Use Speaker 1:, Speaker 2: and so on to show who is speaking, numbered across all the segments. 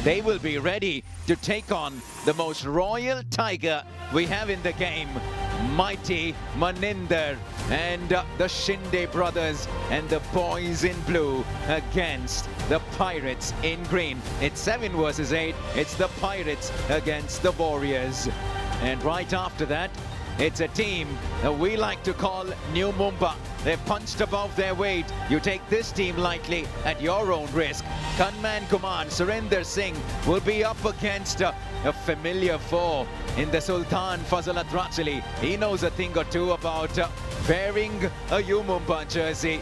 Speaker 1: They will be ready to take on the most royal tiger we have in the game, mighty Maninder, and the Shinde brothers and the boys in blue against the Pirates in green. It's 7 versus 8. It's the Pirates against the Warriors. And right after that, it's a team that we like to call New Mumbai. They've punched above their weight. You take this team lightly at your own risk. Kanman Kumar, Surinder Singh will be up against a familiar foe in the Sultan Fazal Adrachali. He knows a thing or two about wearing a New Mumbai jersey.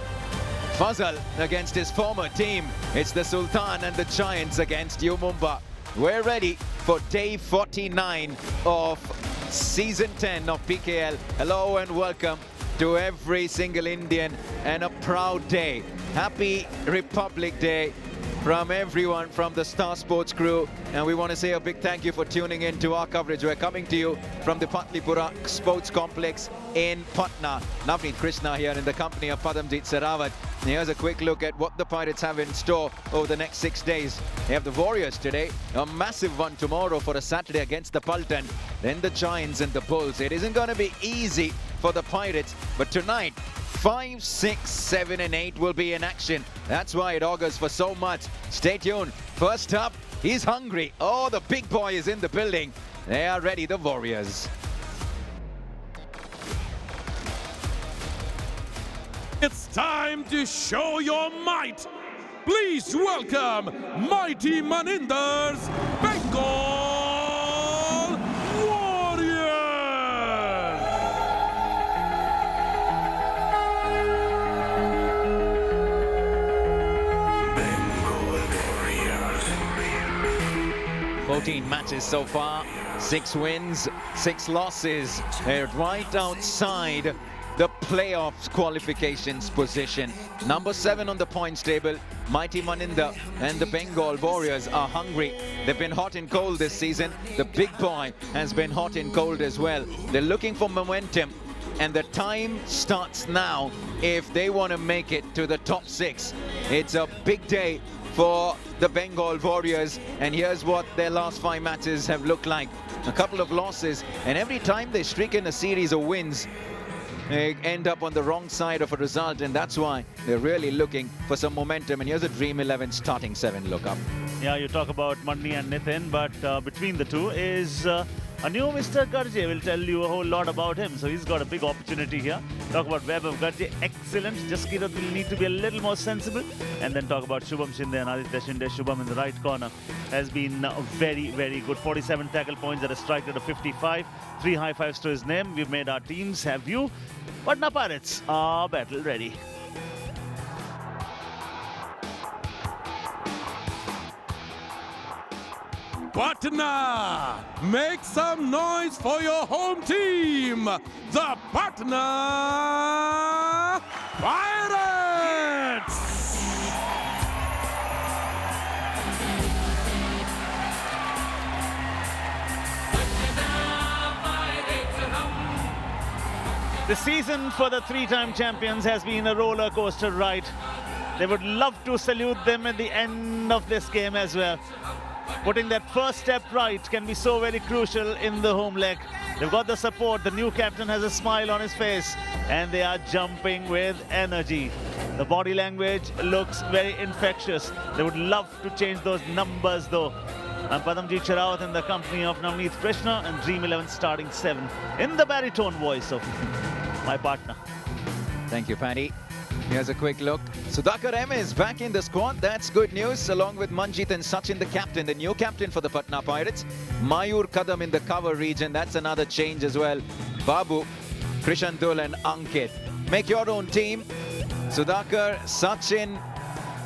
Speaker 1: Fazal against his former team. It's the Sultan and the Giants against New Mumbai. We're ready for day 49 of Season 10 of PKL. Hello and welcome to every single Indian, and a proud day. Happy Republic Day from everyone from the Star Sports crew, and we want to say a big thank you for tuning in to our coverage. We're coming to you from the Patna Sports Complex in Patna. Navneet Krishna here in the company of Padamjit Sarawat. Here's a quick look at what the Pirates have in store over the next 6 days. They have the Warriors today, a massive one tomorrow for a Saturday against the Paltan, then the Giants and the Bulls. It isn't going to be easy for the Pirates, but tonight 5, 6, 7 and 8 will be in action. That's why it augurs for so much. Stay tuned. First up, he's hungry. Oh, the big boy is in the building. They are ready, the Warriors.
Speaker 2: It's time to show your might. Please welcome mighty Maninder's Bengal Warriors.
Speaker 3: Bengal Warriors.
Speaker 1: 14 matches so far, 6 wins, 6 losses. They're right outside the playoffs qualifications position. Number 7 on the points table, mighty Maninder and the Bengal Warriors are hungry. They've been hot and cold this season. The big boy has been hot and cold as well. They're looking for momentum, and the time starts now if they want to make it to the top 6. It's a big day for the Bengal Warriors, and here's what their last 5 matches have looked like. A couple of losses, and every time they streak in a series of wins, they end up on the wrong side of a result, and that's why they're really looking for some momentum. And here's a Dream 11 starting 7 look up.
Speaker 4: Yeah, you talk about Mandi and Nitin, but between the two is a new Mr. Garje. Will tell you a whole lot about him. So he's got a big opportunity here. Talk about Web of Garje, excellent. Just Kirat will need to be a little more sensible. And then talk about Shubham Shinde and Aditya Shinde. Shubham in the right corner has been very, very good. 47 tackle points at a strike rate of 55. 3 high fives to his name. We've made our teams. Have you? Patna Pirates are battle ready.
Speaker 2: Patna, make some noise for your home team, the Patna Pirates!
Speaker 4: The season for the 3-time champions has been a roller coaster ride. They would love to salute them at the end of this game as well. Putting that first step right can be so very crucial in the home leg. They've got the support. The new captain has a smile on his face, and they are jumping with energy. The body language looks very infectious. They would love to change those numbers though. I'm Padamjit Sarawat in the company of Navneet Krishna and Dream 11 starting 7 in the baritone voice of my partner.
Speaker 1: Thank you, Paddy. Here's a quick look. Sudhakar M is back in the squad. That's good news. Along with Manjit and Sachin, the captain, the new captain for the Patna Pirates. Mayur Kadam in the cover region. That's another change as well. Babu, Krishandul and Ankit. Make your own team. Sudhakar, Sachin,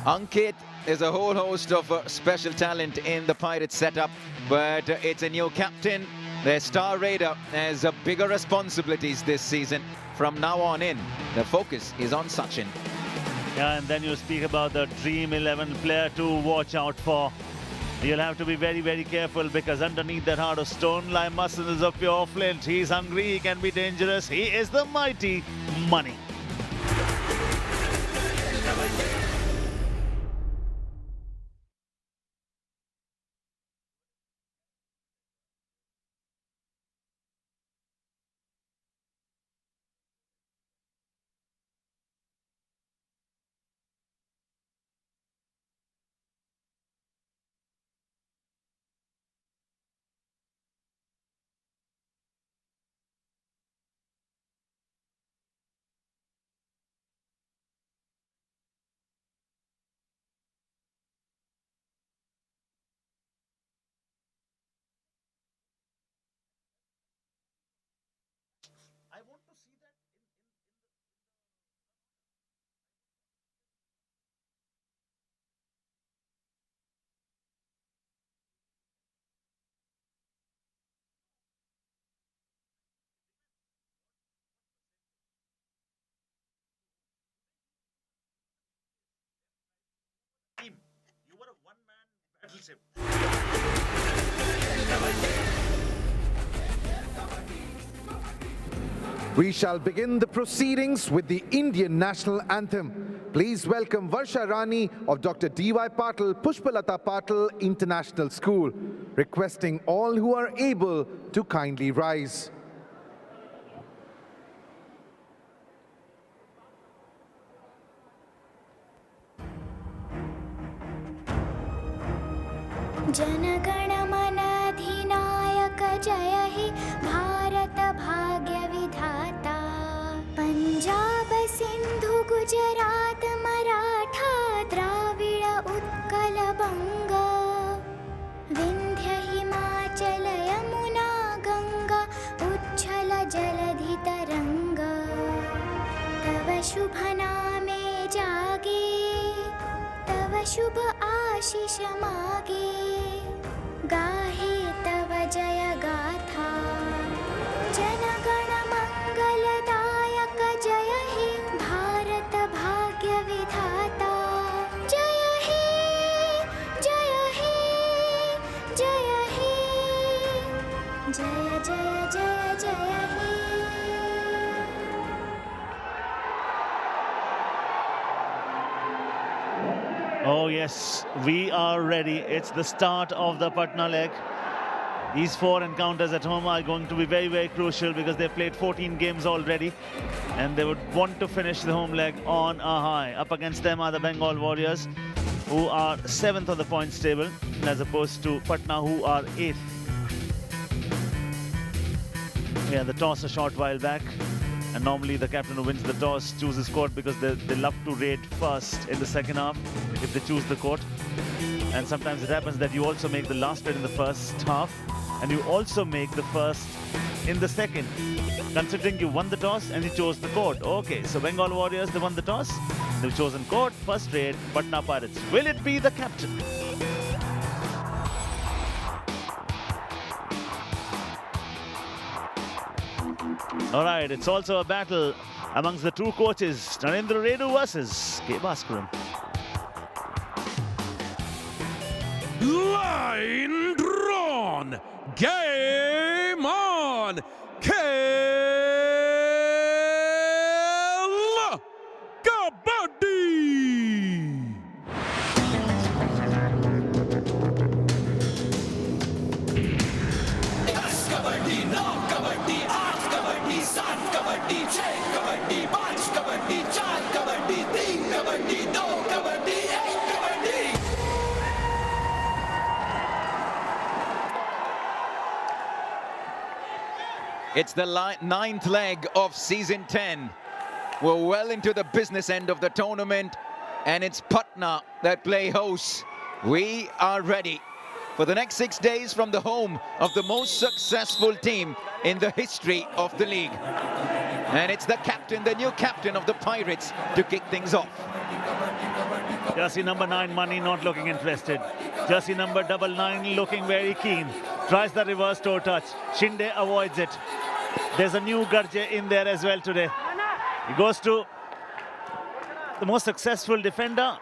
Speaker 1: Ankit. There's a whole host of special talent in the Pirates setup, but it's a new captain. Their star raider has bigger responsibilities this season. From now on in, the focus is on Sachin.
Speaker 4: Yeah, and then you speak about the Dream 11 player to watch out for. You'll have to be very, very careful, because underneath that heart of stone lie muscles of pure flint. He's hungry, he can be dangerous. He is the mighty Money.
Speaker 5: settles him.
Speaker 6: We shall begin the proceedings with the Indian national anthem. Please welcome Varsha Rani of Dr. D.Y. Patil Pushpalata Patil International School, requesting all who are able to kindly rise.
Speaker 7: जनगण मन अधिनायक जय हे भारत भाग्य विधाता पंजाब सिंधु गुजरात मराठा द्राविड़ उत्कल बंग विंध्य हिमाचल यमुना गंगा उच्छल जलधि तरंग तव शुभ नामे जागे तव शुभ आशीष मागे गाहे तव जय गाथा जनगण मंगलदायक जय हे भारत भाग्य विधाता जय हे जय हे जय हे जय जय जय जय हे
Speaker 4: Oh yes, we are ready. It's the start of the Patna leg. These 4 encounters at home are going to be very, very crucial because they've played 14 games already and they would want to finish the home leg on a high. Up against them are the Bengal Warriors, who are 7th on the points table, as opposed to Patna, who are 8th. Yeah, the toss a short while back. And normally the captain who wins the toss chooses court because they love to raid first in the second half if they choose the court. And sometimes it happens that you also make the last raid in the first half and you also make the first in the second, considering you won the toss and you chose the court. Okay, so Bengal Warriors, they won the toss, they've chosen court, first raid, Patna Pirates. Will it be the captain? All right, it's also a battle amongst the two coaches, Narendra Redu versus K. Bhaskaran.
Speaker 2: Line drawn. Game on. Kabaddi.
Speaker 3: Kabaddi, no kabaddi, aaj kabaddi, saat kabaddi, cheh kabaddi, paanch kabaddi, chaar kabaddi, teen kabaddi, do kabaddi, ek kabaddi.
Speaker 1: It's the 9th leg of season 10. We're well into the business end of the tournament, and it's Patna that play host. We are ready for the next 6 days from the home of the most successful team in the history of the league. And it's the captain, the new captain of the Pirates, to kick things off.
Speaker 4: Jersey number 9, Money, not looking interested. Jersey number 99 looking very keen. Tries the reverse toe touch. Shinde avoids it. There's a new Garje in there as well today. He goes to the most successful defender.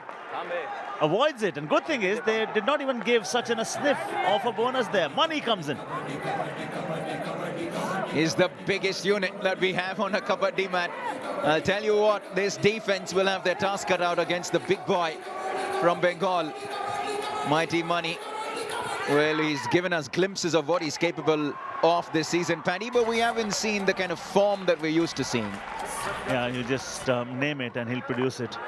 Speaker 4: Avoids it, and good thing is they did not even give such a sniff of a bonus there. Money comes in.
Speaker 1: Is the biggest unit that we have on a Kabaddi mat. I'll tell you what, this defense will have their task cut out against the big boy from Bengal. Mighty Money. Well, he's given us glimpses of what he's capable of this season, Paddy, but we haven't seen the kind of form that we're used to seeing.
Speaker 4: Yeah, you just name it and he'll produce it.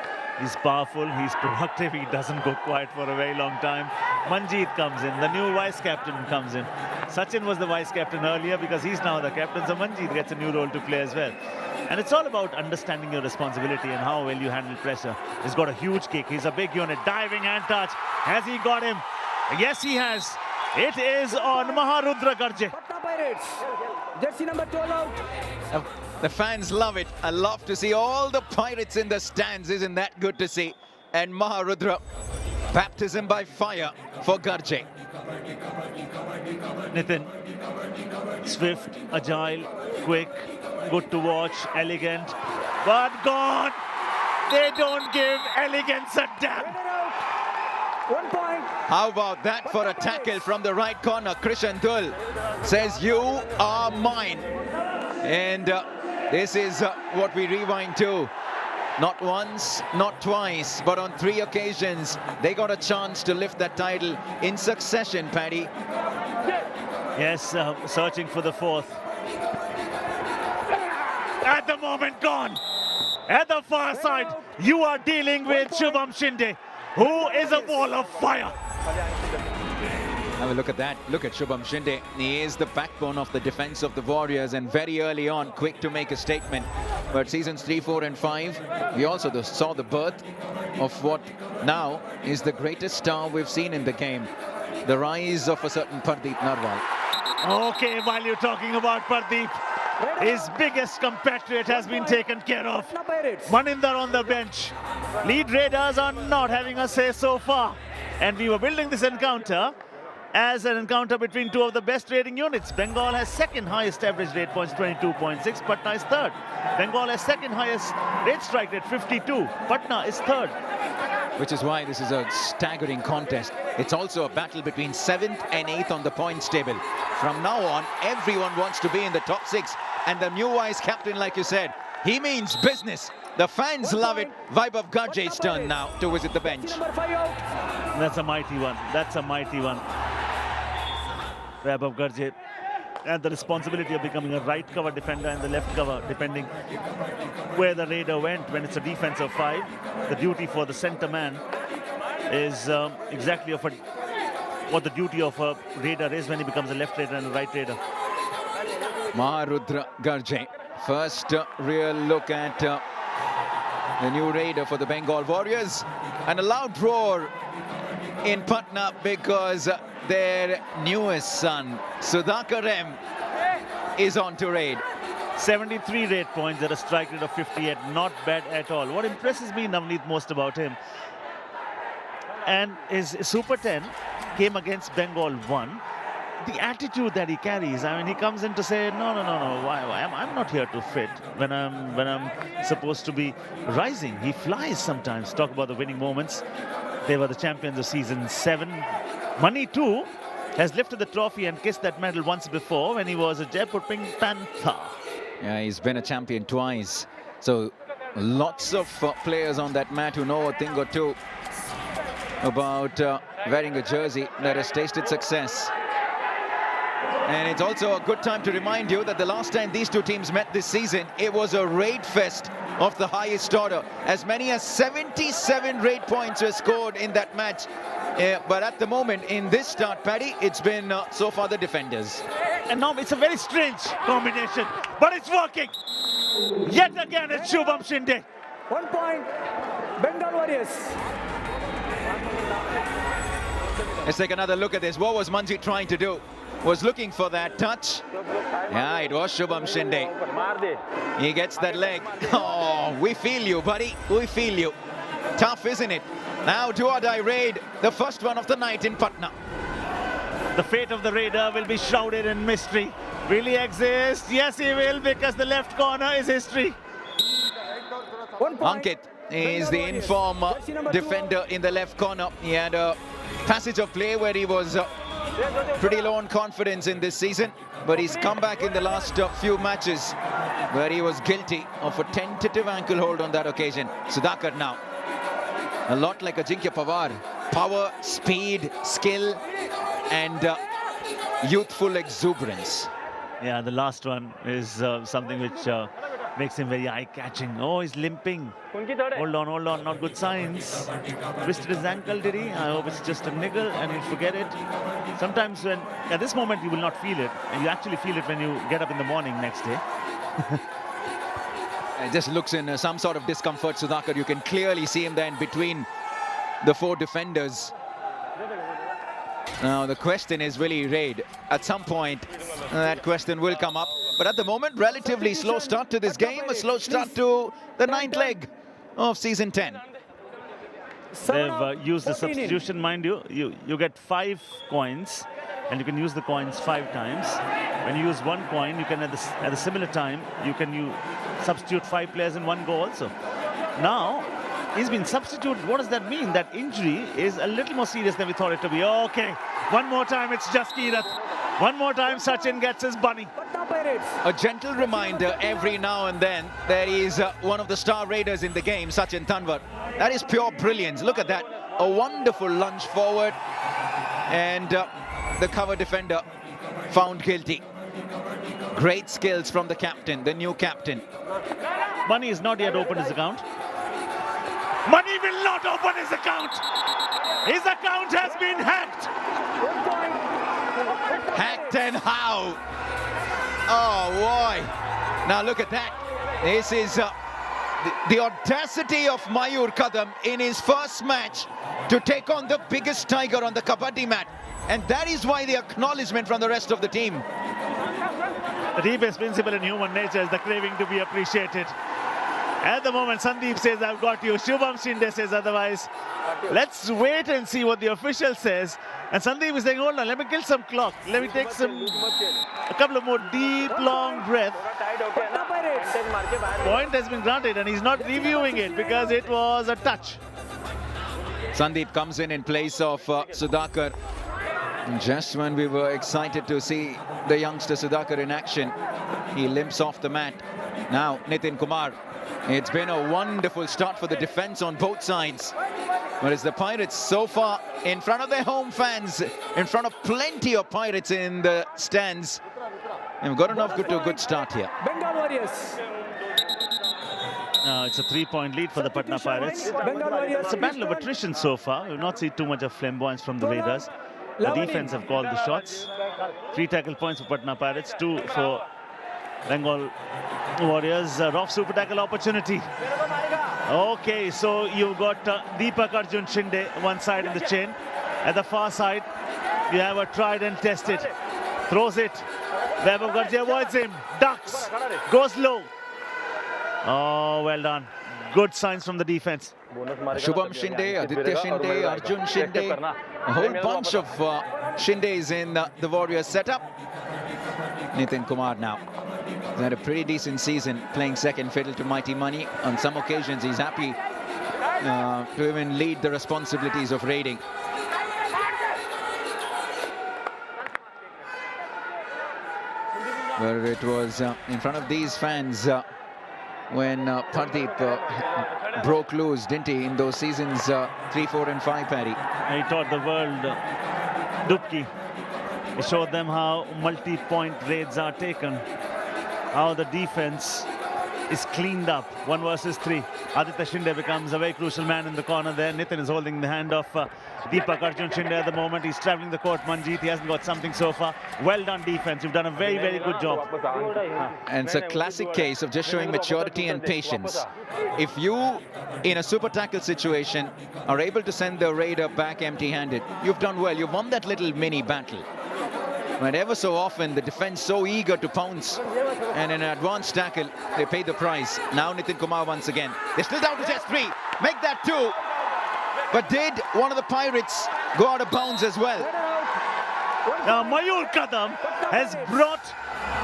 Speaker 4: He's powerful, he's productive, he doesn't go quiet for a very long time. Manjeet comes in, the new vice captain comes in. Sachin was the vice captain earlier because he's now the captain, so Manjeet gets a new role to play as well. And it's all about understanding your responsibility and how well you handle pressure. He's got a huge kick, he's a big unit, diving hand touch. Has he got him? Yes, he has. It is on Maharudra Garje.
Speaker 8: Patna Pirates, jersey number 12 out.
Speaker 1: The fans love it. I love to see all the Pirates in the stands. Isn't that good to see? And Maharudra, baptism by fire for Garje.
Speaker 4: Nitin, swift, agile, quick, good to watch, elegant, but gone. They don't give elegance a damn.
Speaker 8: 1 point.
Speaker 1: How about that for a tackle from the right corner? Krishan Dul says, you are mine. And this is what we rewind to. Not once, not twice, but on 3 occasions, they got a chance to lift that title in succession, Paddy.
Speaker 4: Yes, searching for the 4th. At the moment, gone. At the far side, you are dealing with Shubham Shinde, who is a wall of fire.
Speaker 1: Have a look at that. Look at Shubham Shinde. He is the backbone of the defense of the Warriors, and very early on, quick to make a statement. But seasons 3, 4 and 5, we also saw the birth of what now is the greatest star we've seen in the game. The rise of a certain Pardeep Narwal.
Speaker 4: Okay, while you're talking about Pardeep, his biggest compatriot has been taken care of.
Speaker 8: Patna Pirates.
Speaker 4: Maninder on the bench. Lead Raiders are not having a say so far. And we were building this encounter as an encounter between 2 of the best rating units. Bengal has 2nd highest average rate points, 22.6. Patna is 3rd. Bengal has 2nd highest rate strike rate, 52. Patna is 3rd.
Speaker 1: Which is why this is a staggering contest. It's also a battle between 7th and 8th on the points table. From now on, everyone wants to be in the top 6. And the new vice captain, like you said, he means business. The fans love it. Vaibhav Garje's turn now to visit the bench.
Speaker 8: Number 5 out.
Speaker 4: That's a mighty one. That's a mighty one. Vaibhav Garje and the responsibility of becoming a right cover defender and the left cover, depending where the Raider went. When it's a defensive 5, the duty for the centre man is exactly of what the duty of a Raider is when he becomes a left Raider and a right Raider.
Speaker 1: Maharudra Garje. First real look at the new Raider for the Bengal Warriors. And a loud roar in Patna because their newest son, Sudhakar M, is on to raid.
Speaker 4: 73 rate points at a strike rate of 58. Not bad at all. What impresses me, Navneet, most about him, and his Super 10 came against Bengal 1. The attitude that he carries, I mean, he comes in to say, no, why I'm not here to fit when I'm supposed to be rising. He flies sometimes. Talk about the winning moments. They were the champions of season 7. Mani too has lifted the trophy and kissed that medal once before when he was a Jaipur Pink Panther.
Speaker 1: Yeah, he's been a champion twice. So lots of players on that mat who know a thing or two about wearing a jersey that has tasted success. And it's also a good time to remind you that the last time these 2 teams met this season, it was a raid fest of the highest order. As many as 77 raid points were scored in that match. But at the moment, in this start, Paddy, it's been so far the defenders.
Speaker 4: And now it's a very strange combination, but it's working. Yet again, it's Shubham Shinde.
Speaker 8: 1 point. Bengal Warriors.
Speaker 1: Let's take another look at this. What was Manjeet trying to do? Was looking for that touch. Yeah, it was Shubham Shinde. He gets that leg. Oh, we feel you, buddy. We feel you. Tough, isn't it? Now do or die raid, the first one of the night in Patna.
Speaker 4: The fate of the Raider will be shrouded in mystery. Will he exist? Yes, he will, because the left corner is history.
Speaker 8: 1 point.
Speaker 1: Ankit is the inform defender in the left corner. He had a passage of play where he was pretty low on confidence in this season, but he's come back in the last few matches where he was guilty of a tentative ankle hold on that occasion. Sudhakar now, a lot like Ajinkya Pawar, power, speed, skill, and youthful exuberance.
Speaker 4: Yeah, the last one is something which makes him very eye-catching. Oh, he's limping. Hold on, not good signs. Twisted his ankle, did he? I hope it's just a niggle and he'll forget it. Sometimes when, at this moment, you will not feel it. And you actually feel it when you get up in the morning next day.
Speaker 1: It just looks in some sort of discomfort, Sudhakar. You can clearly see him there in between the 4 defenders. Now, the question is, will he raid? At some point, that question will come up. But at the moment, relatively slow start to this game, a slow start to the 9th leg of season 10.
Speaker 4: They've used the substitution, mind you. You get 5 coins, and you can use the coins 5 times. When you use 1 coin, you can, at a similar time, you can substitute 5 players in 1 go also. Now, He's been substituted. What does that mean? That injury is a little more serious than we thought it to be. Okay, one more time, it's just Kirat. One more time, Sachin gets his bunny.
Speaker 8: Patna Pirates.
Speaker 1: A gentle reminder every now and then there is one of the star raiders in the game, Sachin Tanwar. That is pure brilliance. Look at that. A wonderful lunge forward, and the cover defender found guilty. Great skills from the captain, the new captain.
Speaker 4: Bunny has not yet opened his account. Bunny will not open his account. His account has been hacked.
Speaker 1: Hacked, and how? Oh boy. Now look at that. This is the audacity of Mayur Kadam in his first match to take on the biggest tiger on the Kabaddi mat. And that is why the acknowledgement from the rest of the team.
Speaker 4: The deepest principle in human nature is the craving to be appreciated. At the moment, Sandeep says, I've got you. Shubham Shinde says otherwise. Let's wait and see what the official says. And Sandeep is saying, hold on, let me kill some clock. Let me take a couple of more deep, long breaths.
Speaker 8: Patna Pirates.
Speaker 4: Point has been granted, and he's not reviewing it because it was a touch.
Speaker 1: Sandeep comes in place of Sudhakar. Just when we were excited to see the youngster Sudhakar in action, he limps off the mat. Now, Nitin Kumar. It's been a wonderful start for the defense on both sides. But it's the Pirates so far in front of their home fans, in front of plenty of Pirates in the stands. And we've got enough to a good start here.
Speaker 8: Bengal Warriors.
Speaker 4: It's a 3-point lead for the Patna Pirates.
Speaker 8: Bengal Warriors.
Speaker 4: It's a battle of attrition so far. We've not seen too much of flamboyance from the Raiders. The defense have called the shots. 3 tackle points for Patna Pirates, 2 for Bengal Warriors. Rough super tackle opportunity. Okay, so you've got Deepak Arjun Shinde one side in the chain. At the far side, you have a tried and tested. Throws it. Vaibhav Gargi avoids him. Ducks. Goes low. Oh, well done. Good signs from the defense.
Speaker 1: Shubham Shinde, Aditya Shinde, Arjun Shinde. A whole bunch of Shindes in the Warriors setup. Nitin Kumar now. He's had a pretty decent season playing second fiddle to Mighty Money. On some occasions, he's happy to even lead the responsibilities of raiding. Where it was in front of these fans when Pardeep broke loose, didn't he, in those seasons 3, 4 and 5, Paddy?
Speaker 4: He taught the world Dubki. He showed them how multi-point raids are taken, how the defense is cleaned up. 1 versus 3. Aditya Shinde becomes a very crucial man in the corner there. Nitin is holding the hand of Deepak Arjun Shinde at the moment. He's traveling the court. Manjeet, he hasn't got something so far. Well done defense. You've done a very, very good job.
Speaker 1: And it's a classic case of just showing maturity and patience. If you, in a super tackle situation, are able to send the raider back empty-handed, you've done well. You've won that little mini battle. But ever so often, the defense so eager to pounce, and in an advanced tackle, they pay the price. Now Nitin Kumar once again. They're still down to just 3. Make that 2. But did one of the Pirates go out of bounds as well?
Speaker 4: Now Mayur Kadam has brought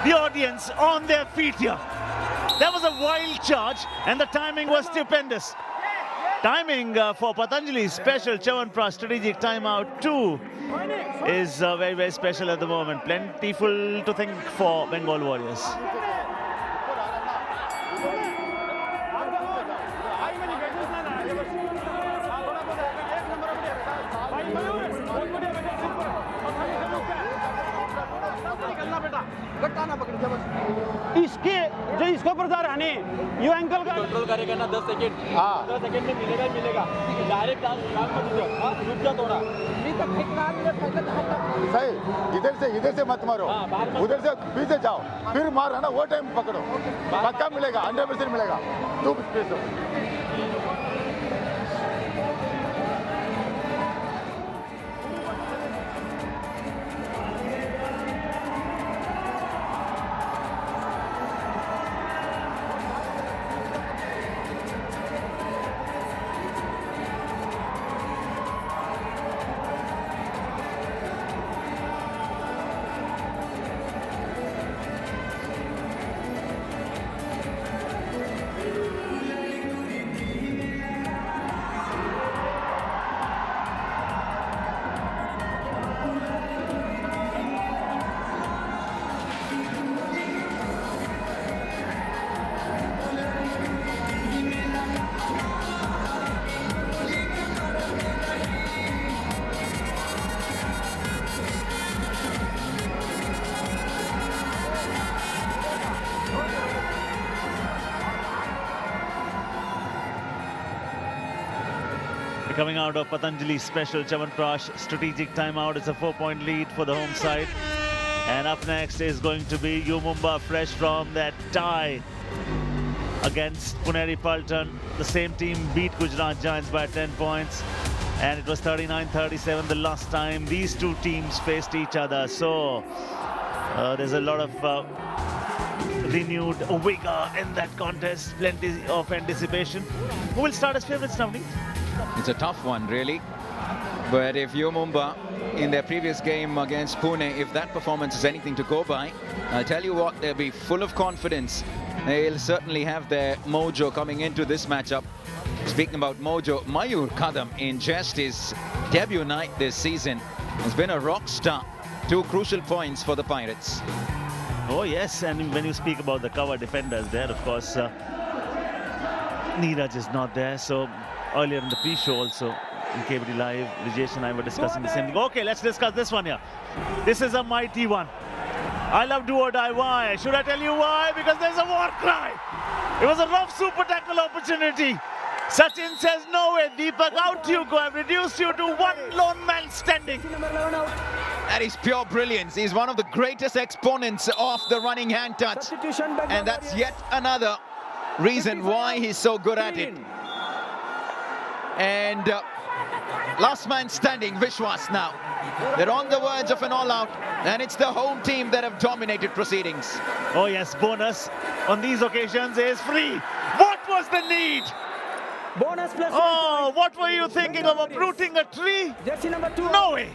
Speaker 4: the audience on their feet here. That was a wild charge, and the timing was stupendous. Timing for Patanjali's special Chavanprasad strategic timeout 2 is very, very special at the moment. Plentiful to think for Bengal Warriors.
Speaker 8: इसके जो इसके ऊपर जा रहा है you ankle का
Speaker 5: control करेगा ना 10 सेकंड 10 सेकंड में मिलेगा डायरेक्ट रुक जा थोड़ा
Speaker 9: सही इधर से मत मारो उधर से पीछे जाओ फिर मार है ना वो टाइम पकड़ो पक्का मिलेगा 100% मिलेगा तू स्पेस हो
Speaker 4: Coming out of Patanjali special, Chavanprash strategic timeout. It's a 4-point lead for the home side. And up next is going to be Mumba, fresh from that tie against Puneri Paltan. The same team beat Gujarat Giants by 10 points. And it was 39-37 the last time these two teams faced each other. So there's a lot of renewed vigor in that contest, plenty of anticipation. Who will start as favourites now, Navneet?
Speaker 1: It's a tough one, really. But if Mumba, in their previous game against Pune, if that performance is anything to go by, I'll tell you what, they'll be full of confidence. They'll certainly have their mojo coming into this matchup. Speaking about mojo, Mayur Kadam in just his debut night this season has been a rock star. 2 crucial points for the Pirates.
Speaker 4: Oh yes, and when you speak about the cover defenders there, of course, Neeraj is not there. So earlier in the pre-show also, in Kabaddi Live, Rajesh and I were discussing the same thing. Okay, let's discuss this one here. This is a mighty one. I love do or die. Why? Should I tell you why? Because there's a war cry. It was a rough super tackle opportunity. Sachin says, no way, Deepak, out you go. I've reduced you to one lone man standing.
Speaker 1: That is pure brilliance. He's one of the greatest exponents of the running hand touch. And that's yet another reason why he's so good at it. And last man standing, Vishwas now. They're on the verge of an all-out, and it's the home team that have dominated proceedings.
Speaker 4: Oh yes, bonus on these occasions is free. What was the need?
Speaker 5: Bonus plus.
Speaker 4: Oh, what were you thinking of uprooting a tree?
Speaker 5: Jersey number 2.
Speaker 4: No way.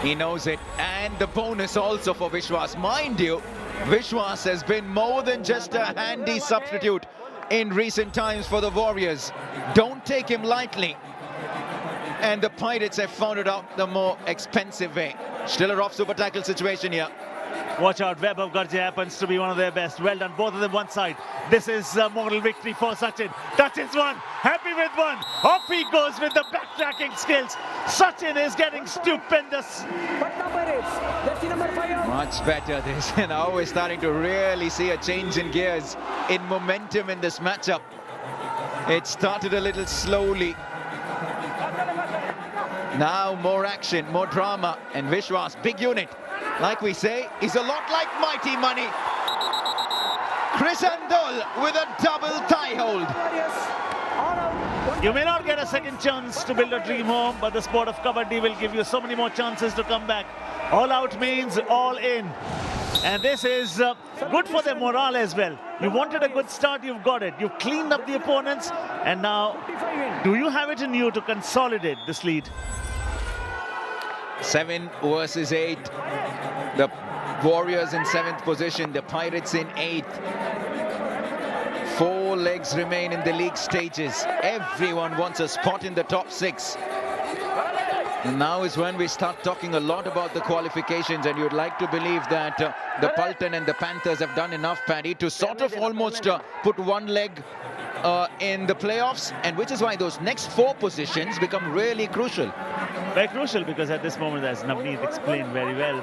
Speaker 1: He knows it, and the bonus also for Vishwas. Mind you, Vishwas has been more than just a handy substitute in recent times for the Warriors. Don't take him lightly. And the Pirates have found it out the more expensive way. Still a rough super tackle situation here.
Speaker 4: Watch out, Webb of Garje happens to be one of their best. Well done, both of them one side. This is a moral victory for Sachin. Touches one, happy with one. Off he goes with the backtracking skills. Sachin is getting stupendous.
Speaker 5: Patna Pirates. Jersey number 5.
Speaker 1: Much better this. And now we're starting to really see a change in gears, in momentum in this matchup. It started a little slowly. Now more action, more drama, and Vishwas, big unit. Like we say, is a lot like Mighty Money. Chris Andol with a double tie hold.
Speaker 4: You may not get a second chance to build a dream home, but the sport of Kabaddi will give you so many more chances to come back. All out means all in. And this is good for their morale as well. You wanted a good start, you've got it. You've cleaned up the opponents, and now, do you have it in you to consolidate this lead?
Speaker 1: 7 versus 8. The Warriors in 7th position, the Pirates in 8th. 4 legs remain in the league stages. Everyone wants a spot in the top 6. And now is when we start talking a lot about the qualifications, and you'd like to believe that the Paltan and the Panthers have done enough, Paddy, to sort of almost put one leg in the playoffs, and which is why those next 4 positions become really crucial.
Speaker 4: Very crucial, because at this moment, as Navneet explained very well,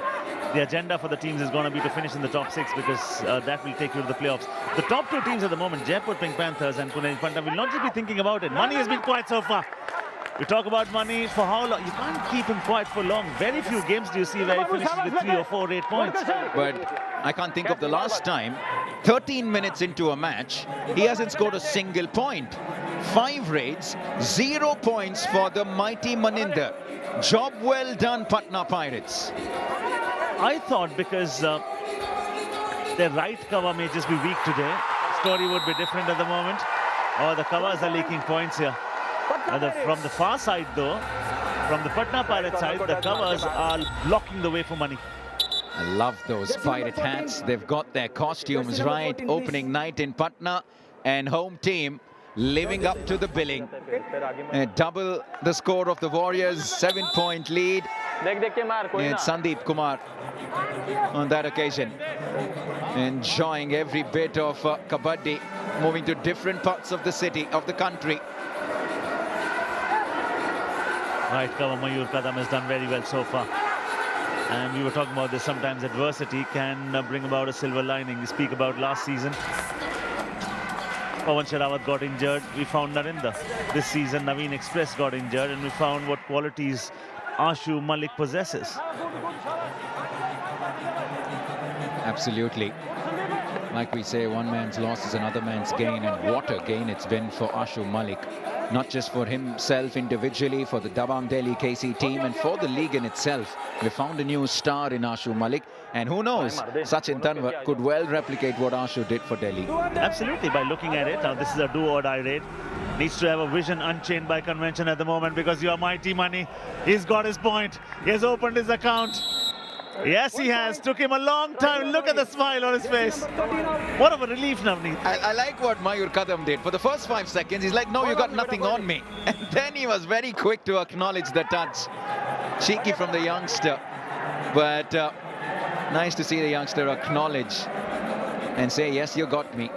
Speaker 4: the agenda for the teams is going to be to finish in the top 6, because that will take you to the playoffs. The top 2 teams at the moment, Jaipur Pink Panthers and Pune Paltan, will not just be thinking about it. Money has been quiet so far. You talk about Money, for how long? You can't keep him quiet for long. Very few games do you see where he finishes with 3 or 4 or 8 points.
Speaker 1: But I can't think of the last time, 13 minutes into a match, he hasn't scored a single point. 5 raids, 0 points for the mighty Maninder. Job well done, Patna Pirates.
Speaker 4: I thought because their right cover may just be weak today, story would be different at the moment. Oh, the covers are leaking points here. From the far side though, from the Patna Pirate side, the covers are blocking the way for Money.
Speaker 1: I love those pirate hats. They've got their costumes right. Opening night in Patna, and home team living up to the billing. Double the score of the Warriors, 7-point lead. And Sandeep Kumar on that occasion, enjoying every bit of Kabaddi, moving to different parts of the city, of the country.
Speaker 4: Right cover, Mayur Kadam has done very well so far. And we were talking about this, sometimes adversity can bring about a silver lining. We speak about last season. Pawan Sherawat got injured. We found Narinder. This season, Naveen Express got injured, and we found what qualities Ashu Malik possesses.
Speaker 1: Absolutely. Like we say, one man's loss is another man's gain, and what a gain it's been for Ashu Malik. Not just for himself individually, for the Dabang Delhi KC team, and for the league in itself. We found a new star in Ashu Malik, and who knows, Sachin Tanwar could well replicate what Ashu did for Delhi.
Speaker 4: Absolutely, by looking at it. Now, this is a do-or-die raid. Needs to have a vision unchained by convention at the moment, because you are mighty money. He's got his point. He has opened his account. Yes, he has. Took him a long time. Look at the smile on his face. What of a relief, Navneet.
Speaker 1: I like what Mayur Kadam did. For the first 5 seconds, he's like, no, you got nothing on me. And then he was very quick to acknowledge the touch. Cheeky from the youngster. But nice to see the youngster acknowledge and say, yes, you got me.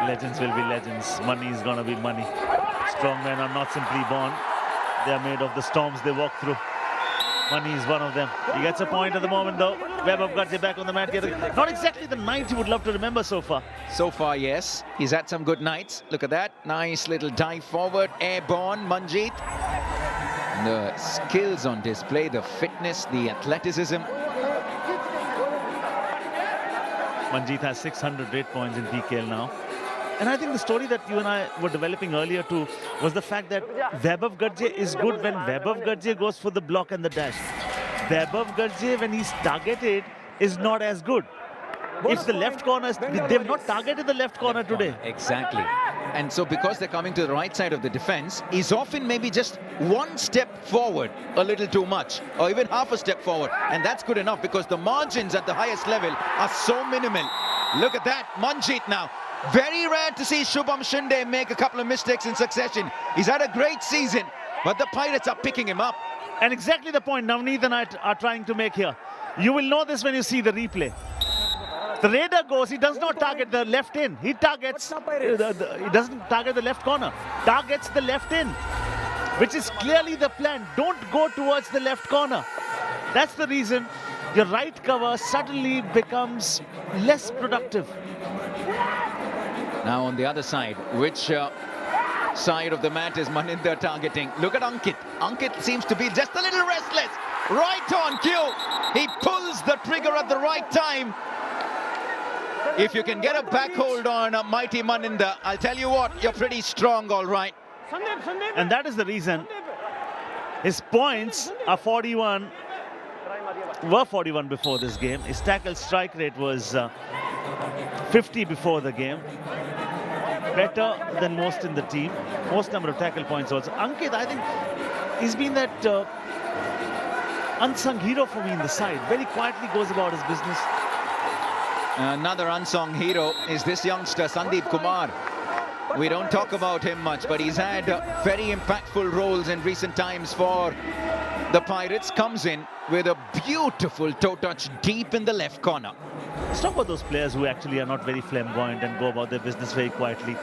Speaker 4: Legends will be legends. Money is going to be money. Strong men are not simply born. They are made of the storms they walk through. Money is one of them. He gets a point at the moment, though. Webber got it back on the mat. Not exactly the night he would love to remember so far.
Speaker 1: So far, yes. He's had some good nights. Look at that. Nice little dive forward. Airborne, Manjeet. The skills on display, the fitness, the athleticism.
Speaker 4: Manjeet has 608 points in PKL now. And I think the story that you and I were developing earlier too was the fact that Vaibhav Gadge is good when Vaibhav Gadge goes for the block and the dash. Vaibhav Gadge, when he's targeted, is not as good. If the left corner, they've not targeted the left corner today.
Speaker 1: Exactly. And so because they're coming to the right side of the defense, he's often maybe just one step forward, a little too much, or even half a step forward. And that's good enough because the margins at the highest level are so minimal. Look at that, Manjeet now. Very rare to see Shubham Shinde make a couple of mistakes in succession. He's had a great season, but the Pirates are picking him up.
Speaker 4: And exactly the point Navneet and I are trying to make here. You will know this when you see the replay. The raider goes, he does not target the left in. He targets, he doesn't target the left corner. Targets the left in, which is clearly the plan. Don't go towards the left corner. That's the reason your right cover suddenly becomes less productive.
Speaker 1: Now on the other side, which side of the mat is Maninder targeting? Look at Ankit. Ankit seems to be just a little restless. Right on cue. He pulls the trigger at the right time. If you can get a back hold on mighty Maninder, I'll tell you what, you're pretty strong, all right.
Speaker 4: And that is the reason his points are 41, were 41 before this game. His tackle strike rate was 50 before the game. Better than most in the team. Most number of tackle points also. Ankit, I think he's been that unsung hero for me in the side. Very quietly goes about his business.
Speaker 1: Another unsung hero is this youngster, Sandeep Kumar. We don't talk about him much, but he's had very impactful roles in recent times for the Pirates. Comes in with a beautiful toe touch deep in the left corner.
Speaker 4: Let's talk about those players who actually are not very flamboyant and go about their business very quietly.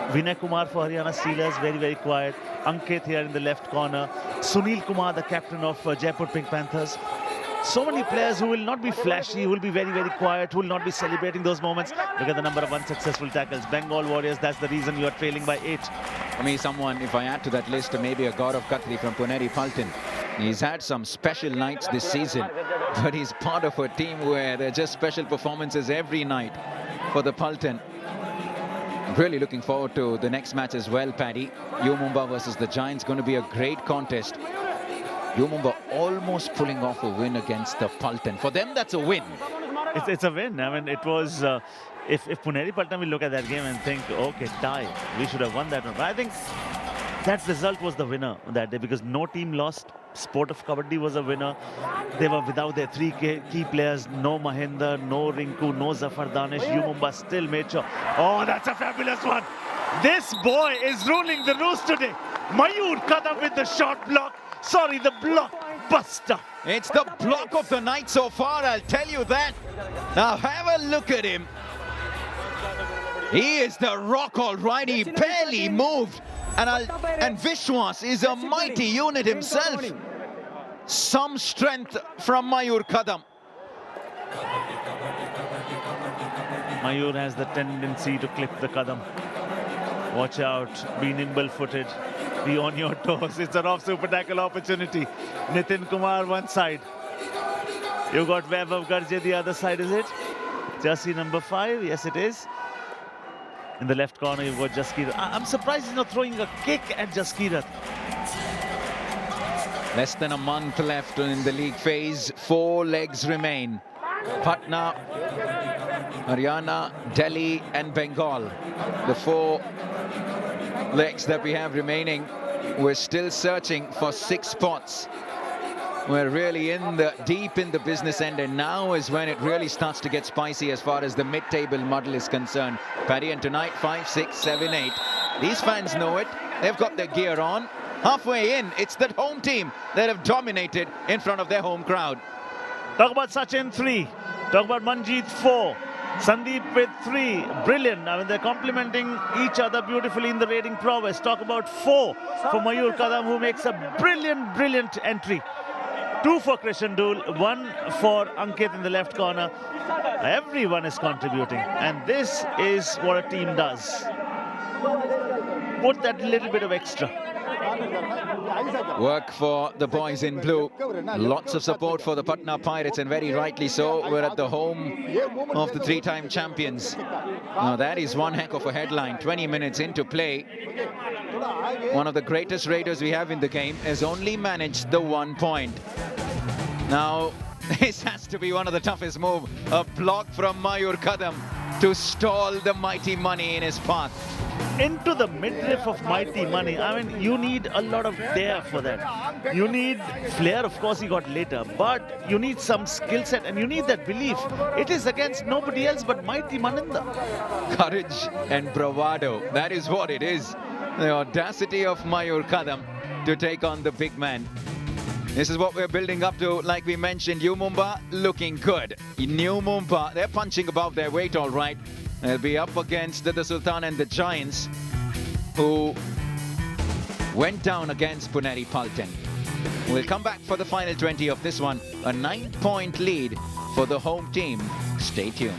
Speaker 4: Vinay Kumar for Haryana Steelers, very, very quiet. Ankit here in the left corner. Sunil Kumar, the captain of Jaipur Pink Panthers. So many players who will not be flashy, who will be very, very quiet, who will not be celebrating those moments. Look at the number of unsuccessful tackles. Bengal Warriors, that's the reason you are trailing by 8.
Speaker 1: For me, someone, if I add to that list, maybe a Gaurav Khatri from Puneri Paltan. He's had some special nights this season, but he's part of a team where there are just special performances every night for the Paltan. I'm really looking forward to the next match as well, Paddy. Mumba versus the Giants, going to be a great contest. Mumba almost pulling off a win against the Paltan. For them, that's a win.
Speaker 4: It's a win. I mean, it was... if Puneri Paltan will look at that game and think, okay, tie, we should have won that one. But I think that result was the winner that day because no team lost. Sport of Kabaddi was a winner. They were without their 3 key players. No Mahinder, no Rinku, no Zafar Danish. Mumba still made sure. Oh, that's a fabulous one. This boy is ruling the roost today. Mayur Kadam with the short block. Sorry, the blockbuster.
Speaker 1: It's the block of the night so far, I'll tell you that. Now have a look at him. He is the rock, all right. He barely moved. And Vishwas is a mighty unit himself. Some strength from Mayur Kadam.
Speaker 4: Mayur has the tendency to clip the kadam. Watch out, be nimble-footed, be on your toes. It's an off super tackle opportunity. Nitin Kumar one side. You got Vaibhav Garje the other side, is it? Jersey number 5, yes it is. In the left corner, you've got Jaskirat. I'm surprised he's not throwing a kick at Jaskirat.
Speaker 1: Less than a month left in the league phase. 4 legs remain. Patna, Haryana, Delhi and Bengal. The 4 legs that we have remaining. We're still searching for 6 spots. We're really deep in the business end, and now is when it really starts to get spicy as far as the mid-table muddle is concerned. Paddy, and tonight 5, 6, 7, 8. These fans know it. They've got their gear on. Halfway in, it's the home team that have dominated in front of their home crowd.
Speaker 4: Talk about Sachin 3. Talk about Manjeet 4. Sandeep with 3. Brilliant. I mean, they're complementing each other beautifully in the raiding prowess. Talk about 4 for Mayur Kadam, who makes a brilliant, brilliant entry. 2 for Krishan Dul, 1 for Ankit in the left corner. Everyone is contributing, and this is what a team does. Put that little bit of extra.
Speaker 1: Work for the boys in blue. Lots of support for the Patna Pirates, and very rightly so. We're at the home of the 3-time champions. Now that is one heck of a headline. 20 minutes into play. One of the greatest raiders we have in the game has only managed the 1 point. Now, this has to be one of the toughest moves. A block from Mayur Kadam to stall the Mighty Money in his path.
Speaker 4: Into the midriff of Mighty Money. I mean, you need a lot of dare for that. You need flair, of course, he got later, but you need some skill set and you need that belief. It is against nobody else but Mighty Maninda.
Speaker 1: Courage and bravado, that is what it is. The audacity of Mayur Kadam to take on the big man. This is what we're building up to. Like we mentioned, U Mumba looking good. New Mumba, they're punching above their weight, all right. They'll be up against the Sultan and the Giants, who went down against Puneri Paltan. We'll come back for the final 20 of this one. A 9-point lead for the home team. Stay tuned.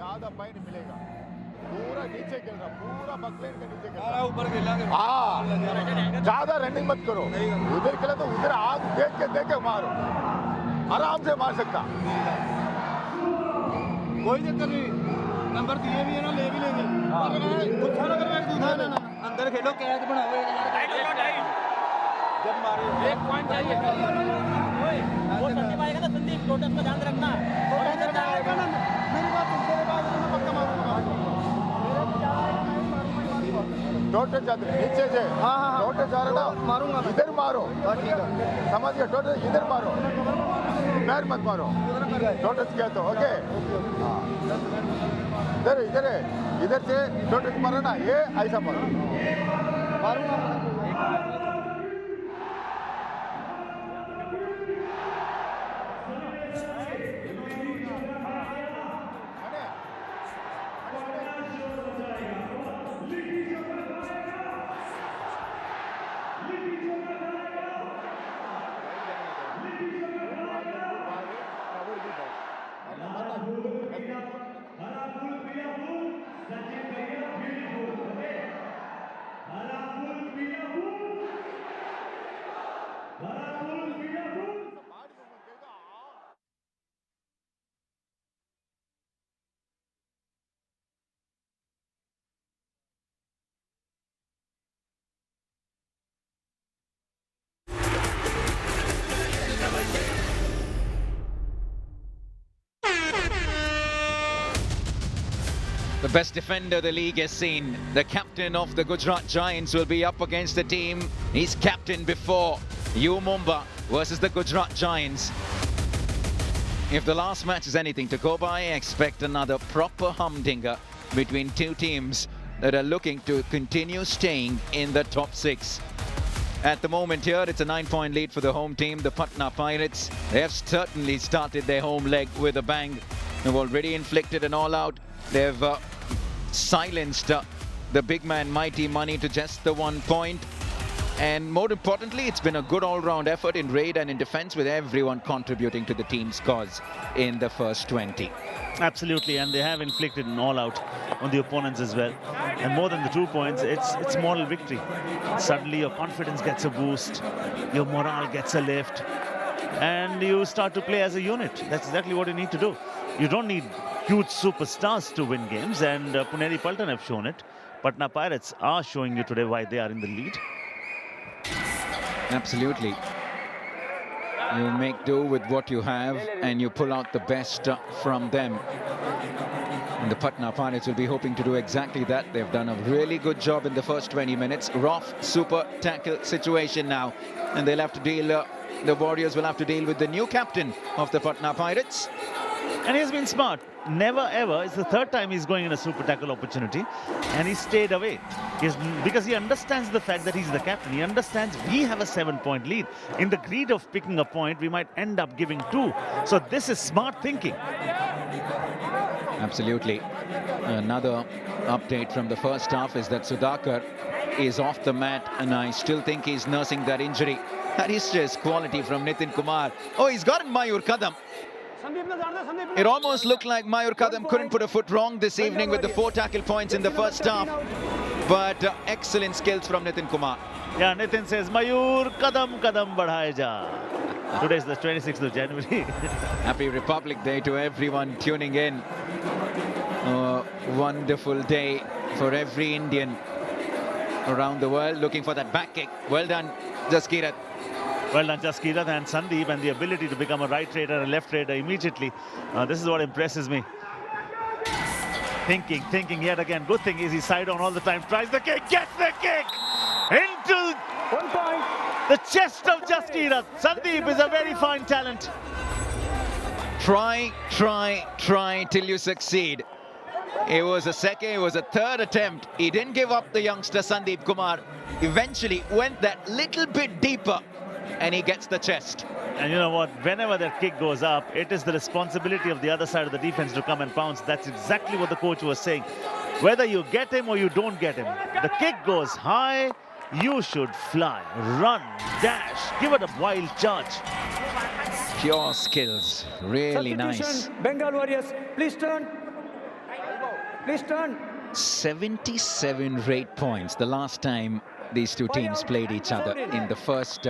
Speaker 9: ज्यादा point मिलेगा पूरा नीचे खेल रहा पूरा बकलेट के नीचे खेल रहा ऊपर खेलेंगे हाँ ज्यादा रनिंग मत करो उधर खेले तो उधर आग देख के मारो आराम से मार सकता कोई दिक्कत नहीं नंबर दिए भी है ना ले भी लेंगे गुस्सा ना करो अंदर खेलो कैच बनाओ जब मारे एक पॉइंट चाहिए वो संदीप आएगा ना संदीप टोटल का ध्यान रखना आएगा ना मेरी बात तेरे बात मैं पक्का मारूंगा टोटल जाते नीचे से हां हां टोटल जा रहा मारूंगा इधर मारो समझ गए टोटल इधर मारो पैर मत मारो टोटल क्या तो ओके इधर इधर इधर से टोटल मारो ना ये ऐसा मारो मारूंगा
Speaker 1: best defender the league has seen. The captain of the Gujarat Giants will be up against the team he's captained before. U Mumba versus the Gujarat Giants. If the last match is anything to go by, expect another proper humdinger between two teams that are looking to continue staying in the top 6. At the moment here, it's a 9-point lead for the home team, the Patna Pirates. They have certainly started their home leg with a bang. They've already inflicted an all-out. They've silenced the big man Mighty Money to just the 1 point. And more importantly, it's been a good all-round effort in raid and in defense, with everyone contributing to the team's cause in the first 20.
Speaker 4: Absolutely, and they have inflicted an all-out on the opponents as well. And more than the 2 points, it's moral victory. Suddenly your confidence gets a boost, your morale gets a lift, and you start to play as a unit. That's exactly what you need to do. You don't need huge superstars to win games, and Puneri Paltan have shown it. Patna Pirates are showing you today why they are in the lead.
Speaker 1: Absolutely. You make do with what you have and you pull out the best from them. And the Patna Pirates will be hoping to do exactly that. They've done a really good job in the first 20 minutes. Rough, super tackle situation now. And they'll have to deal, the Warriors will have to deal with the new captain of the Patna Pirates.
Speaker 4: And he's been smart. Never ever, it's the third time he's going in a super tackle opportunity, and he stayed away. Because he understands the fact that he's the captain. He understands we have a 7-point lead. In the greed of picking a point, we might end up giving 2. So this is smart thinking.
Speaker 1: Absolutely. Another update from the first half is that Sudhakar is off the mat, and I still think he's nursing that injury. That is just quality from Nitin Kumar. Oh, he's gotten Mayur Kadam. It almost looked like Mayur Kadam couldn't put a foot wrong this evening with the 4 tackle points in the first half. But excellent skills from Nitin Kumar.
Speaker 4: Yeah, Nitin says, Mayur Kadam Kadam Badhaye Ja. Today is the 26th of January.
Speaker 1: Happy Republic Day to everyone tuning in. A wonderful day for every Indian around the world looking for that back kick. Well done, Jaskirat.
Speaker 4: Well done, Jaskirat and Sandeep, and the ability to become a right raider and a left raider immediately. This is what impresses me. Thinking yet again. Good thing is he's side on all the time. Tries the kick, gets the kick into
Speaker 8: 1 point.
Speaker 4: the chest of Jaskirat. Sandeep is a very fine talent.
Speaker 1: Try till you succeed. It was a second, it was a third attempt. He didn't give up, the youngster Sandeep Kumar. Eventually went that little bit deeper, and he gets the chest.
Speaker 4: And you know what? Whenever that kick goes up, it is the responsibility of the other side of the defense to come and pounce. That's exactly what the coach was saying. Whether you get him or you don't get him, the kick goes high, you should fly, run, dash, give it a wild charge.
Speaker 1: Pure skills, really nice.
Speaker 8: Bengal Warriors, please turn. Please turn.
Speaker 1: 77 rate points the last time these two teams played each other in the first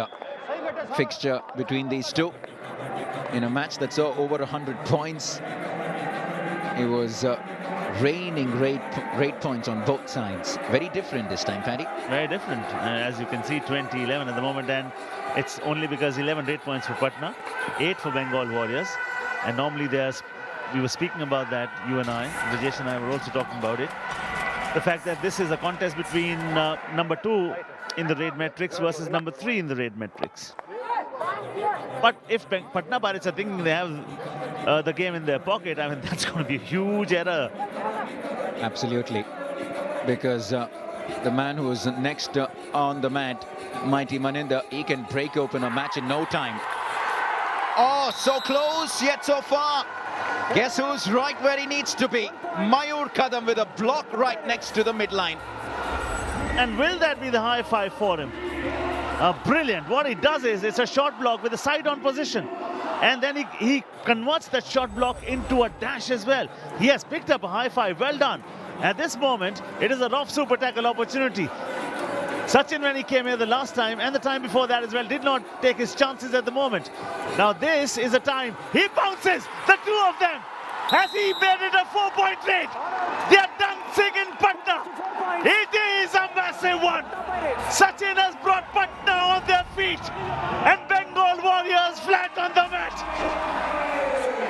Speaker 1: fixture between these two. In a match that saw over 100 points, it was raining rate points on both sides. Very different this time, Paddy.
Speaker 4: Very different. As you can see, 20-11 at the moment, and it's only because 11 rate points for Patna, 8 for Bengal Warriors. And normally we were speaking about that, you and I, Rajesh and I were also talking about it. The fact that this is a contest between number 2 in the raid metrics versus number 3 in the raid metrics. But if Patna Pirates are thinking they have the game in their pocket, I mean, that's going to be a huge error.
Speaker 1: Absolutely. Because the man who is next on the mat, Mighty Maninder, he can break open a match in no time. Oh, so close, yet so far. Guess who's right where he needs to be? Mayur Kadam with a block right next to the midline.
Speaker 4: And will that be the high five for him? Brilliant. What he does is, it's a short block with a side-on position. And then he converts that short block into a dash as well. He has picked up a high five. Well done. At this moment, it is a rough super tackle opportunity. Sachin, when he came here the last time and the time before that as well, did not take his chances at the moment. Now this is a time. He bounces, the two of them. Has he made it a 4-point lead? They are dancing in Patna. It is a massive one. Sachin has brought Patna on their feet, and Bengal Warriors flat on the mat.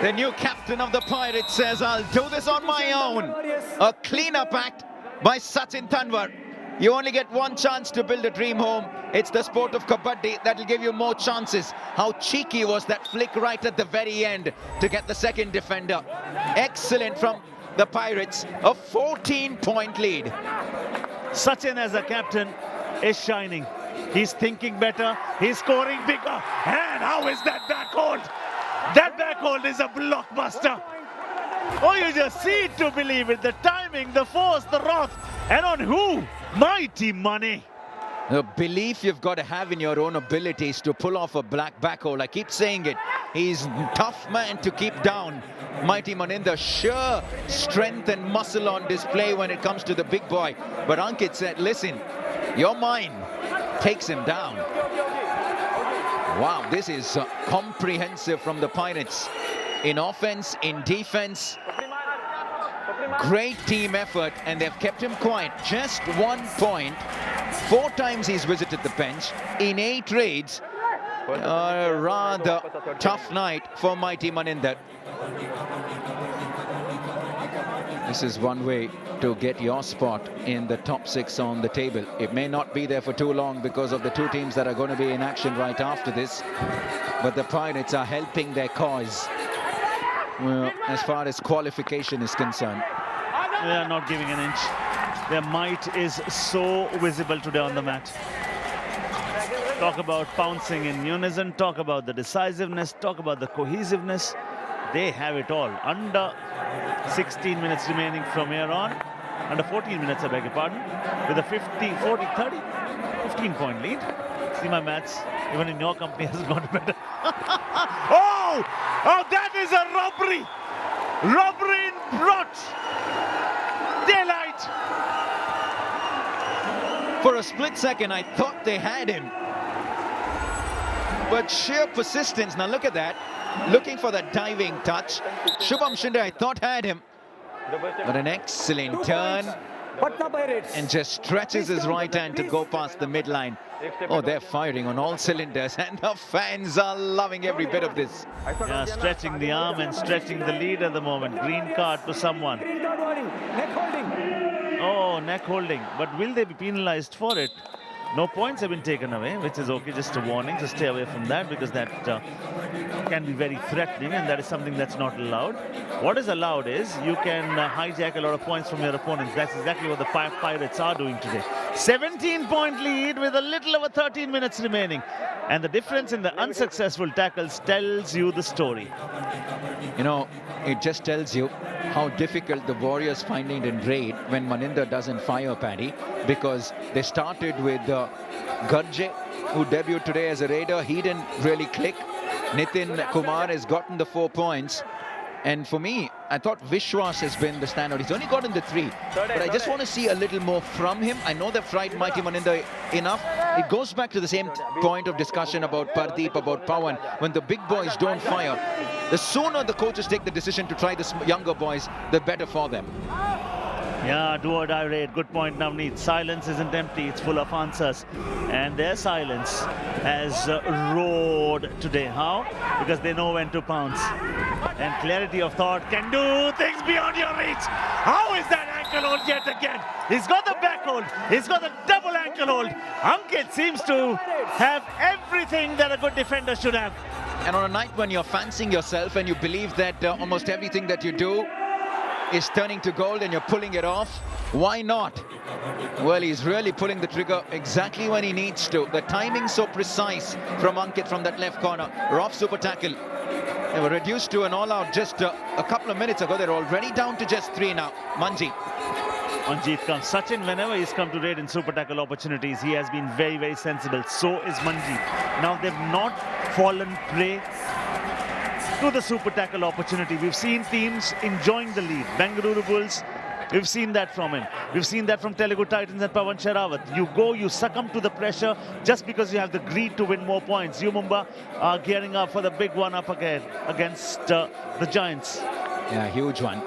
Speaker 1: The new captain of the Pirates says, I'll do this on my own. A clean-up act by Sachin Tanwar. You only get one chance to build a dream home. It's the sport of Kabaddi that'll give you more chances. How cheeky was that flick right at the very end to get the second defender. Excellent from the Pirates. A 14-point lead.
Speaker 4: Sachin as a captain is shining. He's thinking better. He's scoring bigger. And how is that back hold? That back hold is a blockbuster. Oh, you just see it to believe it. The timing, the force, the wrath. And on who? Mighty Money.
Speaker 1: The belief you've got to have in your own abilities to pull off a black back hold. I keep saying it. He's a tough man to keep down. Mighty Maninder, sheer strength and muscle on display when it comes to the big boy. But Ankit said, listen, you're mine. Takes him down. Wow, this is comprehensive from the Pirates. In offense, in defense. Great team effort, and they've kept him quiet. Just 1 point. 4 times he's visited the bench in 8 raids. A rather tough night for Mighty Maninder. This is one way to get your spot in the top 6 on the table. It may not be there for too long because of the 2 teams that are going to be in action right after this. But the Pirates are helping their cause, well, as far as qualification is concerned.
Speaker 4: They are not giving an inch. Their might is so visible today on the mat. Talk about pouncing in unison, talk about the decisiveness, talk about the cohesiveness. They have it all. Under 16 minutes remaining from here on. Under 14 minutes, I beg your pardon. With a 15-point lead. See, my maths, even in your company, has gone better. Oh, that is a robbery. Robbery in broad daylight.
Speaker 1: For a split second, I thought they had him. But sheer persistence. Now look at that. Looking for that diving touch. Shubham Shinde, I thought, had him. But an excellent turn.
Speaker 5: Patna Pirates.
Speaker 1: And just stretches his right hand to go past the midline. Oh, they're firing on all cylinders. And the fans are loving every bit of this.
Speaker 4: Yeah, stretching the arm and stretching the lead at the moment. Green card to someone.
Speaker 5: Neck holding.
Speaker 4: Oh, neck holding. But will they be penalized for it? No points have been taken away, which is okay. Just a warning to stay away from that, because that can be very threatening, and that is something that's not allowed. What is allowed is you can hijack a lot of points from your opponents. That's exactly what the Pirates are doing today. 17-point lead with a little over 13 minutes remaining. And the difference in the unsuccessful tackles tells you the story.
Speaker 1: You know, it just tells you how difficult the Warriors find it in raid when Maninder doesn't fire, Paddy, because they started with Garje, who debuted today as a raider. He didn't really click. Nitin Kumar has gotten the 4 points. And for me, I thought Vishwas has been the standout. He's only gotten the 3. But I just want to see a little more from him. I know they've tried Mighty Maninder enough. It goes back to the same point of discussion about Pardeep, about Pawan. When the big boys don't fire, the sooner the coaches take the decision to try the younger boys, the better for them.
Speaker 4: Yeah, do or die raid. Good point, Navneet. Silence isn't empty, it's full of answers. And their silence has roared today. How? Because they know when to pounce. And clarity of thought can do things beyond your reach. How is that ankle hold yet again? He's got the back hold. He's got the double ankle hold. Ankit seems to have everything that a good defender should have.
Speaker 1: And on a night when you're fancying yourself and you believe that almost everything that you do is turning to gold and you're pulling it off, why not? Well, he's really pulling the trigger exactly when he needs to. The timing so precise from Ankit from that left corner. Rough super tackle. They were reduced to an all-out just a couple of minutes ago. They're already down to just 3 now. Manjeet
Speaker 4: comes. Sachin, whenever he's come to raid in super tackle opportunities, he has been very, very sensible. So is Manjeet. Now they've not fallen prey to the super tackle opportunity. We've seen teams enjoying the lead. Bengaluru Bulls, we've seen that from him. We've seen that from Telugu Titans and Pawan Sherawat. You go, you succumb to the pressure just because you have the greed to win more points. You Mumbai are gearing up for the big one up again against the Giants.
Speaker 1: Yeah, huge one.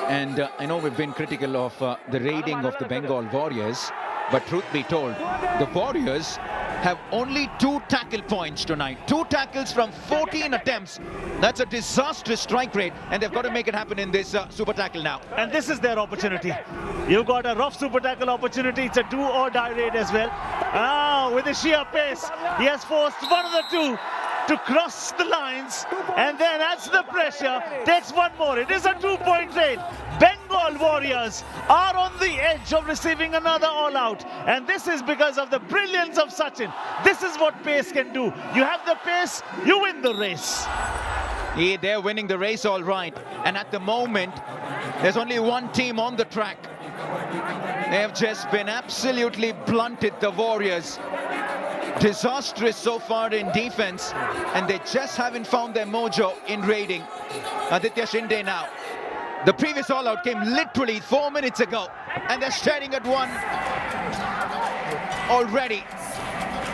Speaker 1: And I know we've been critical of the raiding of the Bengal Warriors, but truth be told, the Warriors have only 2 tackle points tonight. 2 tackles from 14 attempts. That's a disastrous strike rate, and they've got to make it happen in this super tackle now.
Speaker 4: And this is their opportunity. You've got a rough super tackle opportunity. It's a do or die raid as well. With the sheer pace, he has forced one of the two to cross the lines, and then adds the pressure, takes one more. It is a 2-point raid. Bengal Warriors are on the edge of receiving another all-out, and this is because of the brilliance of Sachin. This is what pace can do. You have the pace, you win the race.
Speaker 1: Yeah, they're winning the race all right, and at the moment, there's only one team on the track. They have just been absolutely blunted, the Warriors. Disastrous so far in defense, and they just haven't found their mojo in raiding. Aditya Shinde now. The previous all-out came literally 4 minutes ago, and they're staring at one already.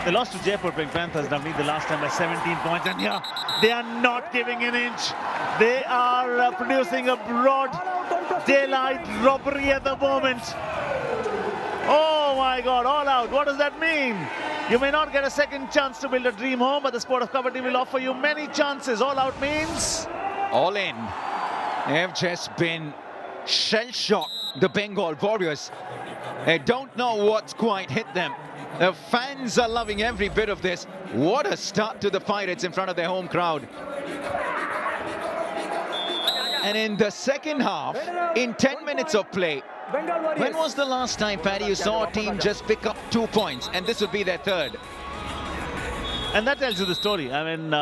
Speaker 4: They lost to Jaipur Pink Panthers, Navneet, the last time by 17 points, and here they are not giving an inch. They are producing a broad daylight robbery at the moment. Oh my God, all out. What does that mean? You may not get a second chance to build a dream home, but the sport of Kabaddi will offer you many chances. All out means
Speaker 1: all in. They've just been shell-shocked, the Bengal Warriors. They don't know what's quite hit them. The fans are loving every bit of this. What a start to the Pirates in front of their home crowd. And in the second half, in 10 minutes of play, when was the last time, Paddy, you saw a team just pick up 2 points, and this would be their third?
Speaker 4: And that tells you the story. I mean,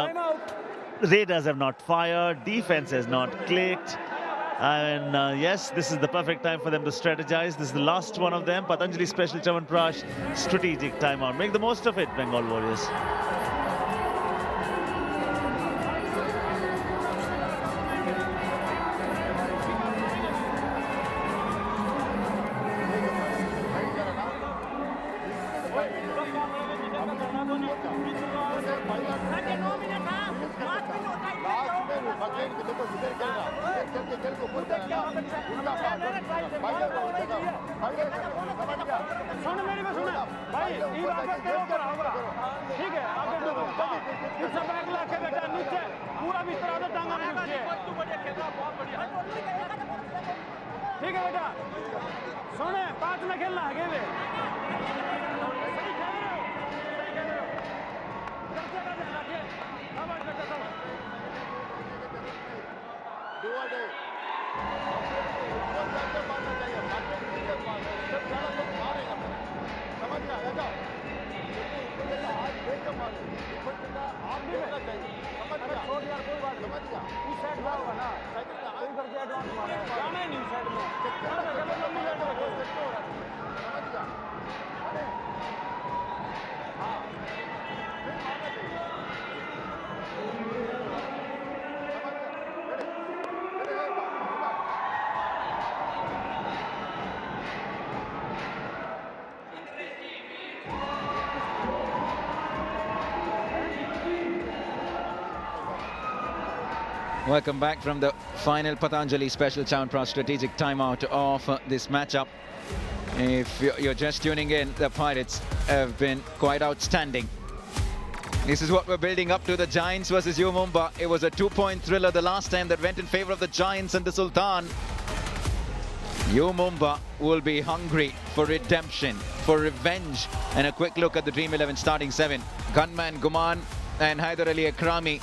Speaker 4: Raiders have not fired, defense has not clicked. And yes, this is the perfect time for them to strategize. This is the last one of them. Patanjali Special Chavanprash, strategic timeout. Make the most of it, Bengal Warriors.
Speaker 8: ठीक है बेटा सोने 5 में खेलना है गेंद
Speaker 1: Welcome back from the final Patanjali Special Chavanprash strategic timeout of this matchup. If you're just tuning in, the Pirates have been quite outstanding. This is what we're building up to, the Giants versus U Mumbai. It was a 2-point thriller the last time that went in favor of the Giants and the Sultan. U Mumbai will be hungry for redemption, for revenge. And a quick look at the Dream 11 starting 7. Gunman Guman and Haider Ali Akrami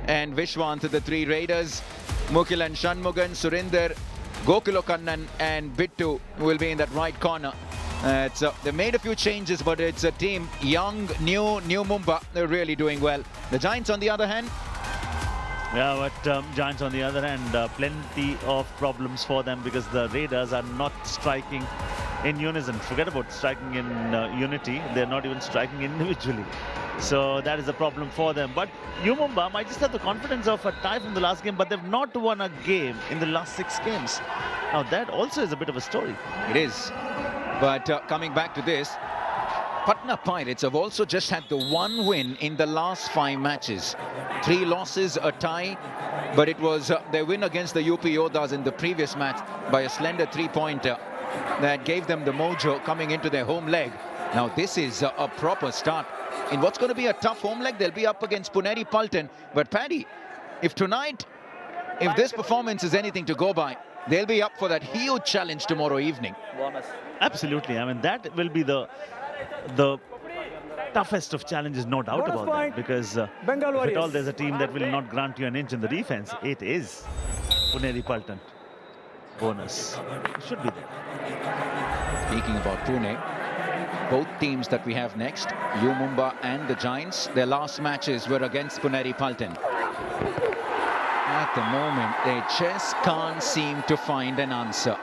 Speaker 1: and Vishwant, the 3 Raiders. Mukil and Shanmugan, Surinder, Gokulo Kannan and Bittu will be in that right corner. They made a few changes, but it's a team, young, new Mumbai. They're really doing well. The Giants, on the other hand,
Speaker 4: yeah, but Giants, on the other hand, plenty of problems for them because the Raiders are not striking in unison. Forget about striking in unity. They're not even striking individually. So that is a problem for them. But U Mumbai might just have the confidence of a tie from the last game, but they've not won a game in the last 6 games. Now that also is a bit of a story.
Speaker 1: It is. But coming back to this, Patna Pirates have also just had the 1 win in the last 5 matches. 3 losses, a tie, but it was their win against the UP Yodhas in the previous match by a slender 3-pointer that gave them the mojo coming into their home leg. Now this is a proper start in what's going to be a tough home leg. They'll be up against Puneri Paltan. But Paddy, if this performance is anything to go by, they'll be up for that huge challenge tomorrow evening.
Speaker 4: Absolutely. I mean, that will be the toughest of challenges, no doubt about that. Because
Speaker 8: Bengal
Speaker 4: if at all
Speaker 8: Warriors.
Speaker 4: there's a team that will not grant you an inch in the defense, it is Puneri Paltan. Bonus. It should be there.
Speaker 1: Speaking about Pune, both teams that we have next, U Mumba and the Giants, their last matches were against Puneri Paltan. At the moment, they just can't seem to find an answer.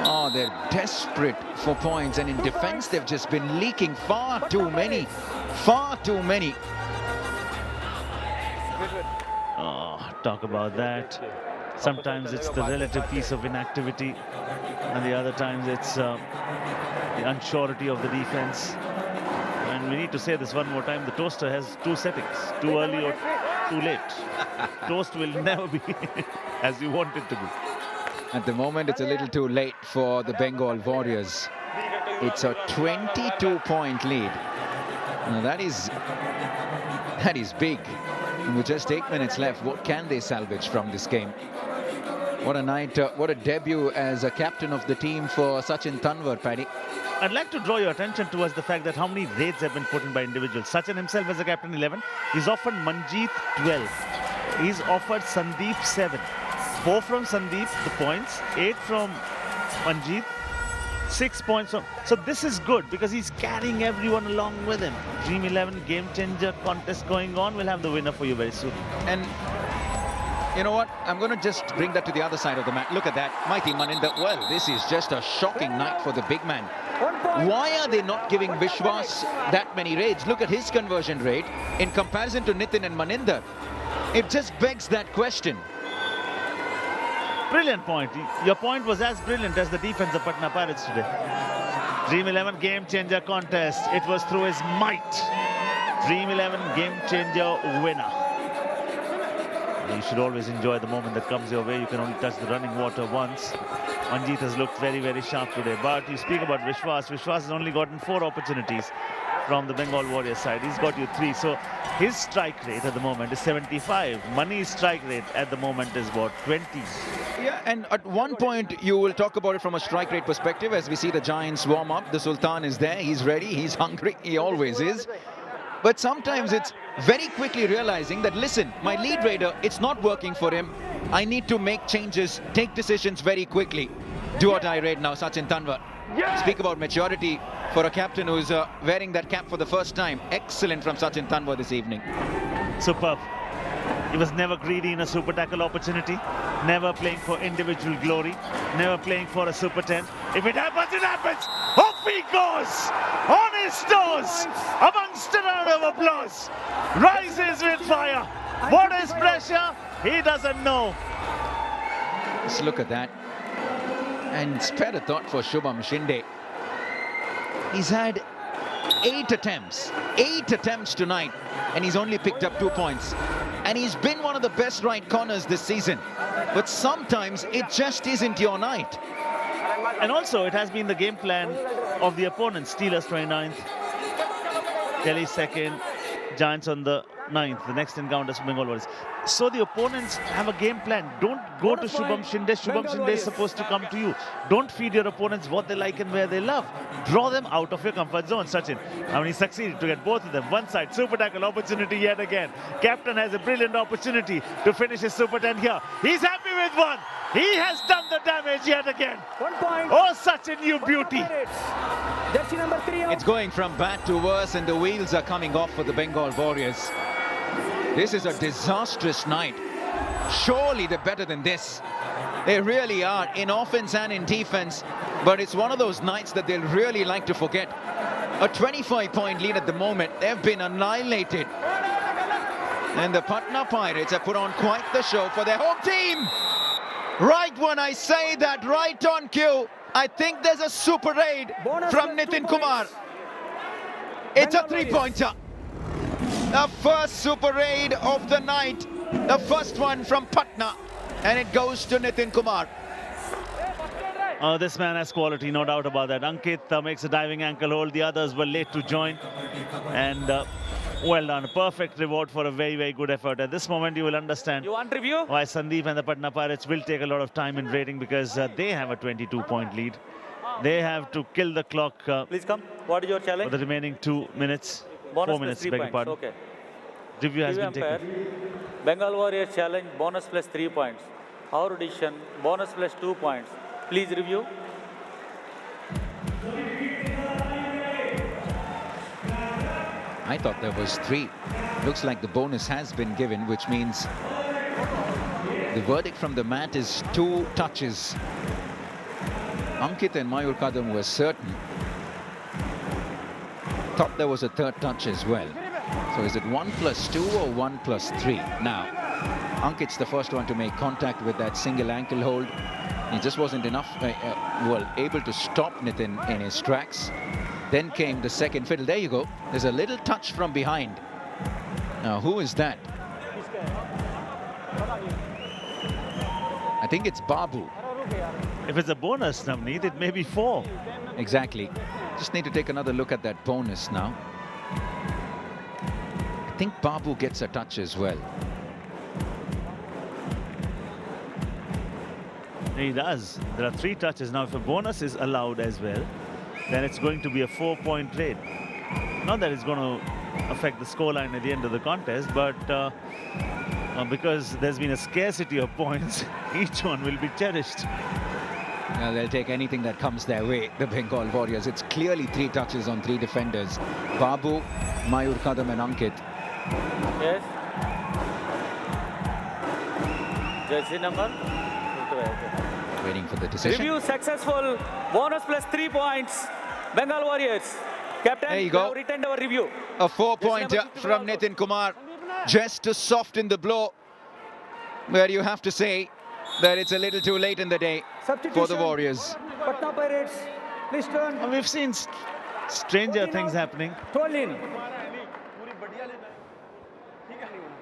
Speaker 1: Oh, they're desperate for points, and in defense, they've just been leaking far too many. Far too many.
Speaker 4: Oh, talk about that. Sometimes it's the relative piece of inactivity, and the other times it's the unsurety of the defense. And we need to say this one more time, the toaster has two settings, too early or too late. Toast will never be as you want it to be.
Speaker 1: At the moment, it's a little too late for the Bengal Warriors. It's a 22-point lead. Now that is big. And with just 8 minutes left, what can they salvage from this game? What a night, what a debut as a captain of the team for Sachin Tanwar, Paddy.
Speaker 4: I'd like to draw your attention towards the fact that how many raids have been put in by individuals. Sachin himself as a captain 11. He's offered Manjeet 12. He's offered Sandeep 7. 4 from Sandeep, the points. 8 from Manjeet. 6 points from... So this is good because he's carrying everyone along with him. Dream 11 game changer contest going on. We'll have the winner for you very soon.
Speaker 1: And you know what? I'm going to just bring that to the other side of the mat. Look at that. Mighty Maninder. Well, this is just a shocking night for the big man. Why are they not giving Vishwas that many raids? Look at his conversion rate in comparison to Nitin and Maninder. It just begs that question.
Speaker 4: Brilliant point. Your point was as brilliant as the defense of Patna Pirates today. Dream 11 game changer contest. It was through his might. Dream 11 game changer winner. You should always enjoy the moment that comes your way. You can only touch the running water once. Manjeet has looked very, very sharp today. But you speak about Vishwas. Vishwas has only gotten 4 opportunities from the Bengal Warriors side. He's got you 3. So his strike rate at the moment is 75. Mani's strike rate at the moment is about 20.
Speaker 1: Yeah, and at one point you will talk about it from a strike rate perspective as we see the Giants warm up. The Sultan is there. He's ready. He's hungry. He always is. But sometimes it's very quickly realizing that, listen, my lead raider, it's not working for him. I need to make changes, take decisions very quickly. Do or die raid now, Sachin Tanwar. Speak about maturity for a captain who's wearing that cap for the first time. Excellent from Sachin Tanwar this evening.
Speaker 4: Superb. He was never greedy in a super tackle opportunity, never playing for individual glory, never playing for a super 10. If it happens, it happens. Off he goes, on his toes, amongst a round of applause. Rises with fire. What is pressure? He doesn't know.
Speaker 1: Just look at that. And spare a thought for Shubham Shinde. He's had 8 attempts tonight, and he's only picked up 2 points. And he's been one of the best right corners this season. But sometimes it just isn't your night.
Speaker 4: And also it has been the game plan of the opponents. Steelers 29th, Delhi 2nd, Giants on the 9th. The next encounters for Bengal Warriors. So the opponents have a game plan. Don't go to Shubham Shinde. Shubham Shinde is supposed to come to you. Don't feed your opponents what they like and where they love. Draw them out of your comfort zone, Sachin. I mean, he succeeded to get both of them. One side, super tackle opportunity yet again. Captain has a brilliant opportunity to finish his super 10 here. He's happy with one. He has done the damage yet again.
Speaker 8: 1 point.
Speaker 4: Oh, Sachin, you beauty.
Speaker 8: Jersey number 3.
Speaker 1: It's going from bad to worse, and the wheels are coming off for the Bengal Warriors. This is a disastrous night. Surely they're better than this. They really are, in offense and in defense. But it's one of those nights that they'll really like to forget. A 25-point lead at the moment. They've been annihilated. And the Patna Pirates have put on quite the show for their home team. Right when I say that, right on cue, I think there's a super raid from Nitin Kumar. It's a 3-pointer. The first super raid of the night. The first one from Patna. And it goes to Nitin Kumar.
Speaker 4: This man has quality, no doubt about that. Ankit makes a diving ankle hold. The others were late to join. And well done. Perfect reward for a very, very good effort. At this moment, you will understand why Sandeep and the Patna Pirates will take a lot of time in rating, because they have a 22-point lead. They have to kill the clock.
Speaker 5: Please come. What is your challenge?
Speaker 4: For the remaining 2 minutes.
Speaker 5: Bonus
Speaker 4: 4 minutes,
Speaker 5: plus 3
Speaker 4: beg your
Speaker 5: points.
Speaker 4: pardon.
Speaker 5: Okay.
Speaker 4: Review has been
Speaker 5: Umpire,
Speaker 4: taken.
Speaker 5: Bengal Warriors challenge, bonus plus 3 points. Our decision, bonus plus 2 points. Please review.
Speaker 1: I thought there was 3. Looks like the bonus has been given, which means the verdict from the mat is 2 touches. Ankit and Mayur Kadam were certain. Thought there was a 3rd touch as well. So is it 1 plus 2 or 1 plus 3? Now, Ankit's the first one to make contact with that single ankle hold. He just wasn't able to stop Nitin in his tracks. Then came the second fiddle. There you go. There's a little touch from behind. Now, who is that? I think it's Babu.
Speaker 4: If it's a bonus, Navneet, it may be 4.
Speaker 1: Exactly. Just need to take another look at that bonus now. I think Babu gets a touch as well.
Speaker 4: He does. There are 3 touches. Now, if a bonus is allowed as well, then it's going to be a 4-point trade. Not that it's going to affect the scoreline at the end of the contest, but because there's been a scarcity of points, each one will be cherished.
Speaker 1: Well, they'll take anything that comes their way, the Bengal Warriors. It's clearly 3 touches on 3 defenders. Babu, Mayur Kadam and Ankit.
Speaker 5: Yes. Jersey number.
Speaker 1: Waiting for the decision.
Speaker 5: Review successful. Bonus plus 3 points. Bengal Warriors. Captain,
Speaker 1: there you go.
Speaker 5: We have retained our review.
Speaker 1: A 4-pointer from Nitin Kumar. Just to soften the blow. Where you have to say that it's a little too late in the day for the Warriors.
Speaker 8: Patna Pirates, please turn.
Speaker 4: We've seen stranger things happening.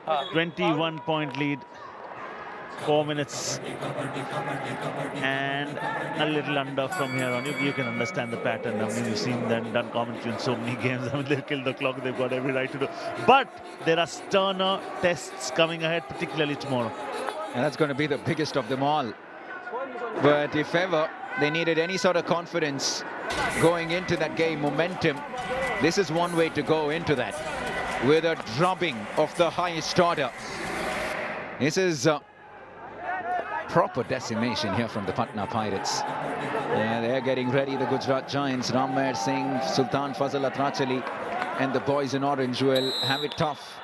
Speaker 4: 21-point lead. 4 minutes and a little under from here on. You can understand the pattern. I mean, you've seen them done commentary in so many games. I mean, they've killed the clock. They've got every right to do. But there are sterner tests coming ahead, particularly tomorrow.
Speaker 1: And that's going to be the biggest of them all. But if ever they needed any sort of confidence going into that game, momentum, this is one way to go into that. With a drubbing of the highest order. This is proper decimation here from the Patna Pirates. Yeah, they're getting ready, the Gujarat Giants. Rammer Singh, Sultan Fazal Atrachali and the boys in orange will have it tough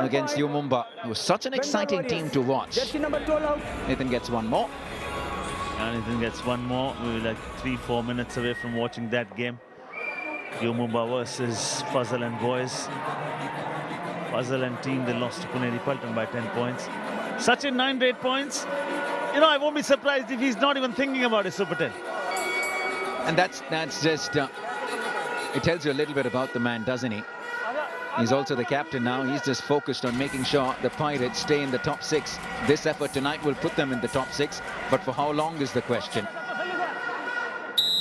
Speaker 1: against Mumba. It was such an exciting team to watch. Nathan gets one more.
Speaker 4: And Nathan gets one more. We're like 3-4 minutes away from watching that game. Mumba versus Fazal and boys. Fazal and team, they lost to Puneri Paltan by 10 points. Sachin, 9 8 points. You know, I won't be surprised if he's not even thinking about his Super 10.
Speaker 1: And that's just, it tells you a little bit about the man, doesn't he? He's also the captain now. He's just focused on making sure the Pirates stay in the top 6. This effort tonight will put them in the top 6. But for how long is the question?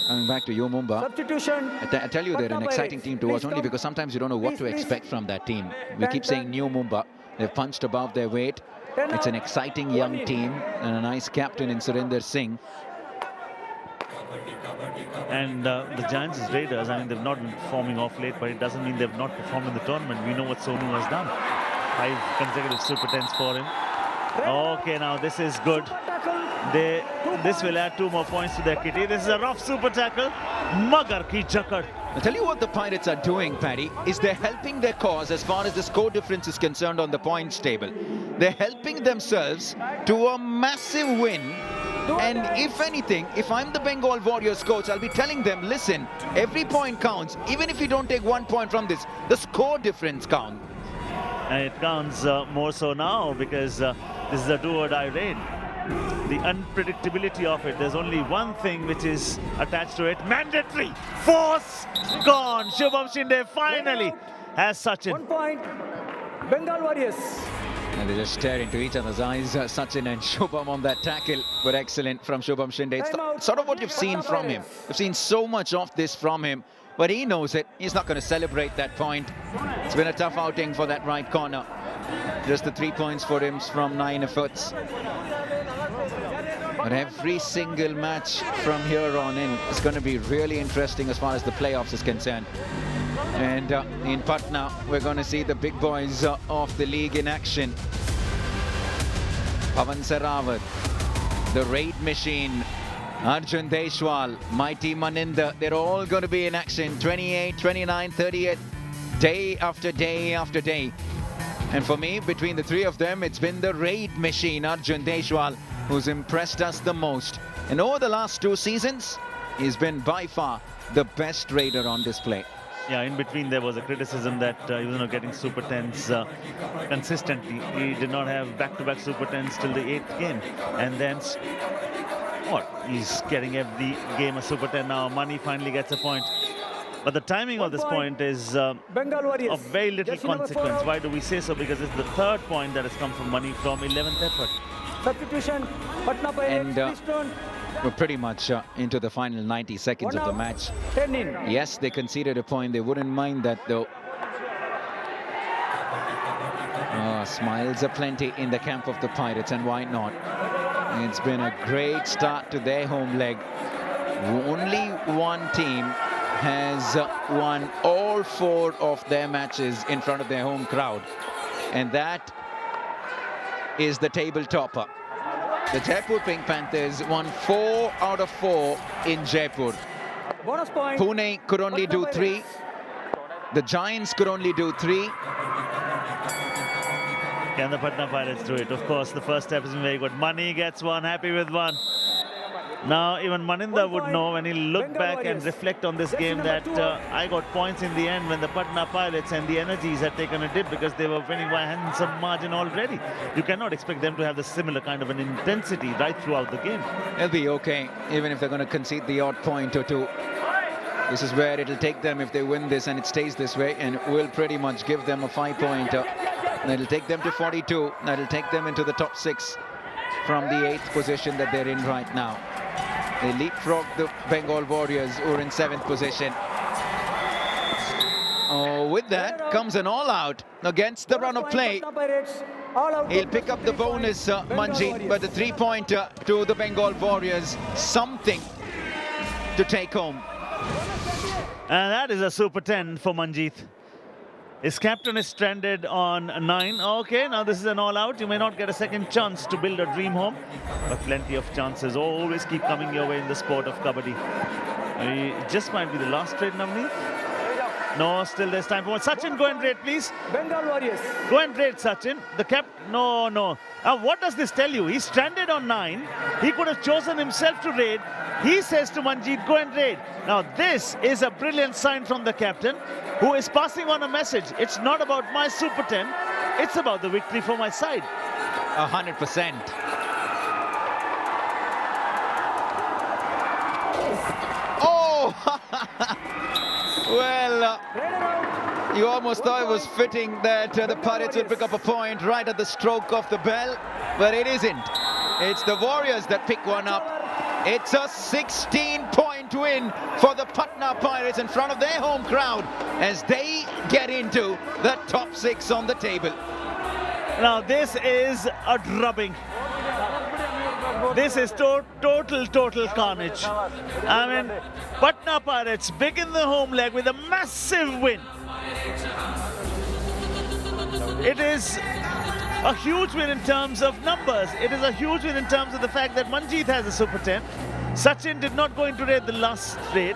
Speaker 1: Coming back to Mumba.
Speaker 8: Substitution.
Speaker 1: I tell you, they're an exciting team to watch, only because sometimes you don't know what to expect from that team. We keep saying Mumba. They've punched above their weight. It's an exciting young team and a nice captain in Surinder Singh.
Speaker 4: And the Giants' Raiders, I mean, they've not been performing off late, but it doesn't mean they've not performed in the tournament. We know what Sonu has done. 5 consecutive Super 10s for him. Okay, now this is good. This will add 2 more points to their kitty. This is a rough super tackle. Magar ki jakad.
Speaker 1: I'll tell you what the Pirates are doing, Paddy, is they're helping their cause as far as the score difference is concerned on the points table. They're helping themselves to a massive win. And if anything, if I'm the Bengal Warriors coach, I'll be telling them, listen, every point counts. Even if you don't take 1 point from this, the score difference counts.
Speaker 4: And it counts more so now because this is a do-or-die raid. The unpredictability of it. There's only one thing which is attached to it. Mandatory force gone. Shubham Shinde finally has Sachin.
Speaker 8: 1 point. Bengal Warriors.
Speaker 1: And they just stare into each other's eyes. Sachin and Shubham on that tackle were excellent from Shubham Shinde. It's sort of what you've seen from him. You've seen so much of this from him, but he knows it. He's not going to celebrate that point. It's been a tough outing for that right corner. Just the 3 points for him from 9 efforts. But every single match from here on in is going to be really interesting as far as the playoffs is concerned. And in Patna, we're going to see the big boys of the league in action. Pawan Sarawat, the raid machine, Arjun Deshwal, mighty Maninder, they're all going to be in action 28, 29, 30th, day after day after day. And for me, between the three of them, it's been the raid machine, Arjun Deshwal, who's impressed us the most. And over the last 2 seasons, he's been by far the best raider on display.
Speaker 4: Yeah, in between there was a criticism that he was not getting Super 10s consistently. He did not have back-to-back Super 10s till the 8th game. And then, he's getting every game a Super 10 now. Money finally gets a point. But the timing of this point is
Speaker 8: Bengal Warriors.
Speaker 4: of very little consequence. Why do we say so? Because it's the 3rd point that has come from Money from 11th effort.
Speaker 8: Substitution, Patna Pirates,
Speaker 1: And we're pretty much into the final 90 seconds of the match.
Speaker 8: 10 in.
Speaker 1: Yes, they conceded a point. They wouldn't mind that, though. Smiles aplenty in the camp of the Pirates, and why not? It's been a great start to their home leg. Only one team has won all 4 of their matches in front of their home crowd, and that is the table topper. The Jaipur Pink Panthers won 4 out of 4 in Jaipur.
Speaker 8: Bonus point.
Speaker 1: Pune could only do 3. The Giants could only do 3.
Speaker 4: Can the Patna Pirates do it? Of course, the first step is very good. Money gets 1, happy with 1. Now, even Maninder would know when he look back and reflect on this game that I got points in the end when the Patna Pirates and the Energies had taken a dip because they were winning by a handsome margin already. You cannot expect them to have the similar kind of an intensity right throughout the game.
Speaker 1: They'll be okay, even if they're going to concede the odd point or 2. This is where it'll take them if they win this and it stays this way, and will pretty much give them a 5-pointer. That'll take them to 42. That'll take them into the top 6 from the 8th position that they're in right now. They leapfrog the Bengal Warriors, who are in 7th position. Oh, with that comes an all-out against the run of play. He'll pick up the bonus, Manjeet, but the 3-pointer to the Bengal Warriors, something to take home.
Speaker 4: And that is a Super 10 for Manjeet. His captain is stranded on 9. Okay, now this is an all-out. You may not get a second chance to build a dream home, but plenty of chances always keep coming your way in the sport of Kabaddi. It just might be the last trade, Navneet. No, still there's time for one. Sachin, go and raid, please.
Speaker 8: Bengal Warriors.
Speaker 4: Go and raid, Sachin. The no. Now, what does this tell you? He's stranded on 9. He could have chosen himself to raid. He says to Manjeet, go and raid. Now, this is a brilliant sign from the captain, who is passing on a message. It's not about my Super 10. It's about the victory for my side.
Speaker 1: 100%. Oh! Well, you almost thought it was fitting that the Pirates would pick up a point right at the stroke of the bell, but it isn't. It's the Warriors that pick one up. It's a 16-point win for the Patna Pirates in front of their home crowd as they get into the top 6 on the table.
Speaker 4: Now, this is a drubbing. This is total carnage. I mean, Patna Pirates begin the home leg with a massive win. It is a huge win in terms of numbers. It is a huge win in terms of the fact that Manjeet has a Super 10. Sachin did not go into raid the last raid.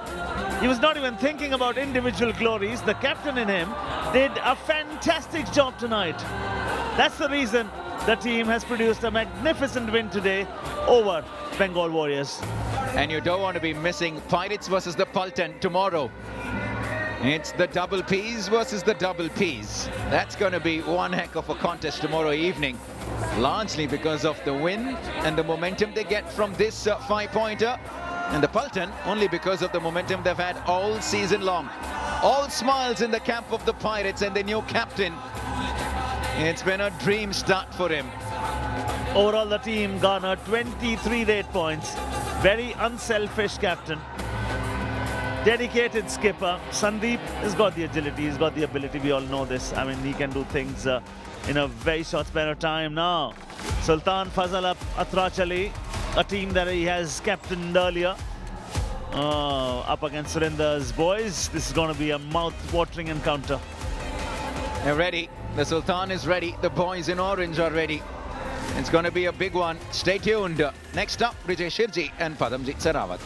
Speaker 4: He was not even thinking about individual glories. The captain in him did a fantastic job tonight. That's the reason the team has produced a magnificent win today over Bengal Warriors.
Speaker 1: And you don't want to be missing Pirates versus the Paltan tomorrow. It's the double Ps versus the double Ps. That's going to be one heck of a contest tomorrow evening, largely because of the win and the momentum they get from this 5-pointer. And the Paltan only because of the momentum they've had all season long. All smiles in the camp of the Pirates and the new captain. It's been a dream start for him.
Speaker 4: Overall, the team garnered 23 rate points. Very unselfish captain. Dedicated skipper. Sandeep has got the agility, he's got the ability, we all know this. I mean, he can do things in a very short span of time now. Sultan Fazal Atrachali, a team that he has captained earlier. Up against Surinder's boys. This is going to be a mouth-watering encounter.
Speaker 1: They're ready. The Sultan is ready. The boys in orange are ready. It's going to be a big one. Stay tuned. Next up, Vijay Shirji and Padamjit Sarawat.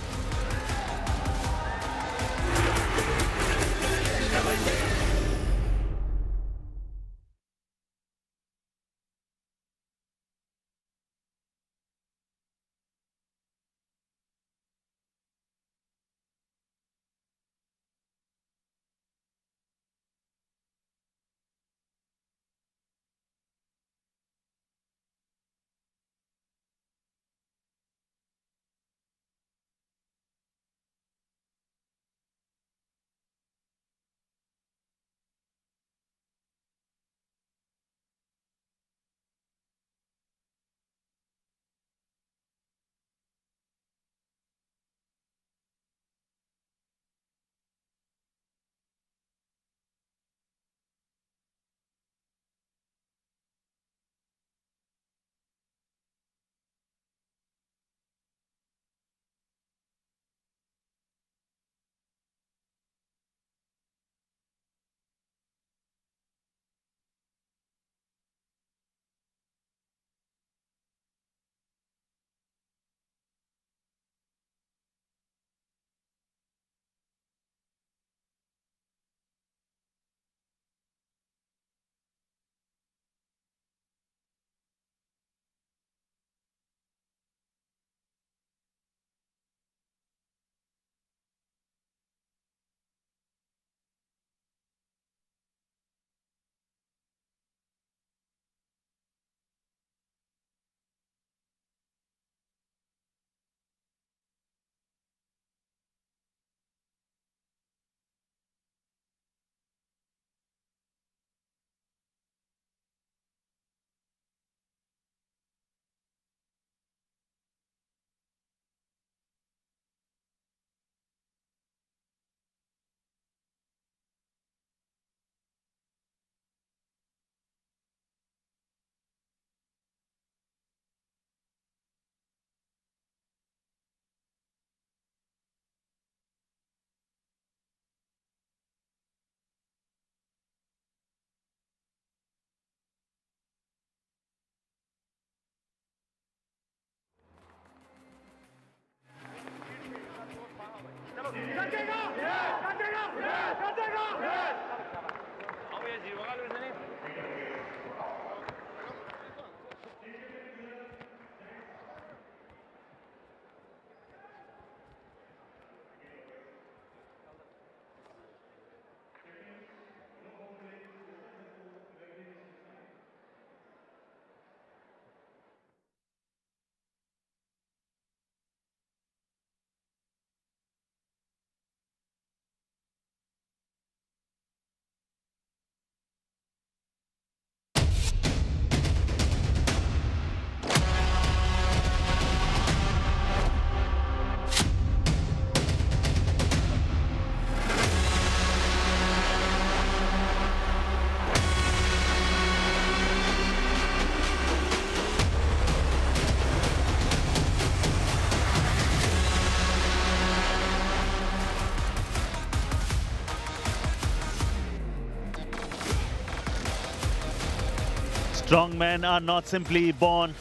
Speaker 4: Strong men are not simply born,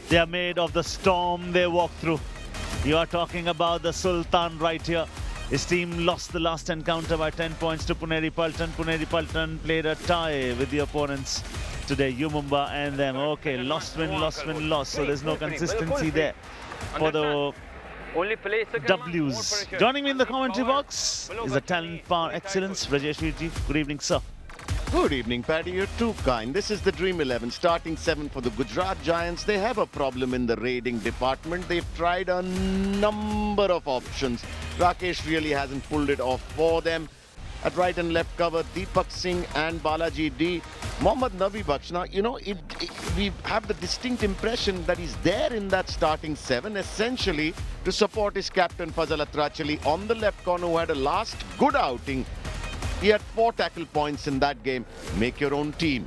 Speaker 4: they are made of the storm they walk through. You are talking about the Sultan right here. His team lost the last encounter by 10 points to Puneri Paltan. Puneri Paltan played a tie with the opponents today, Umumba and them. Okay, lost win, lost. So there's no consistency there for the W's. Joining me in the commentary box is the talent, power, excellence, Rajesh Virji. Good evening, sir.
Speaker 10: Good evening, Paddy. You're too kind. This is the Dream 11, starting 7 for the Gujarat Giants. They have a problem in the raiding department. They've tried a number of options. Rakesh really hasn't pulled it off for them. At right and left cover, Deepak Singh and Balaji D. Mohammad Nabi Baksh. Now, you know, we have the distinct impression that he's there in that starting 7, essentially to support his captain Fazal Atrachali on the left corner, who had a last good outing. He had 4 tackle points in that game. Make your own team.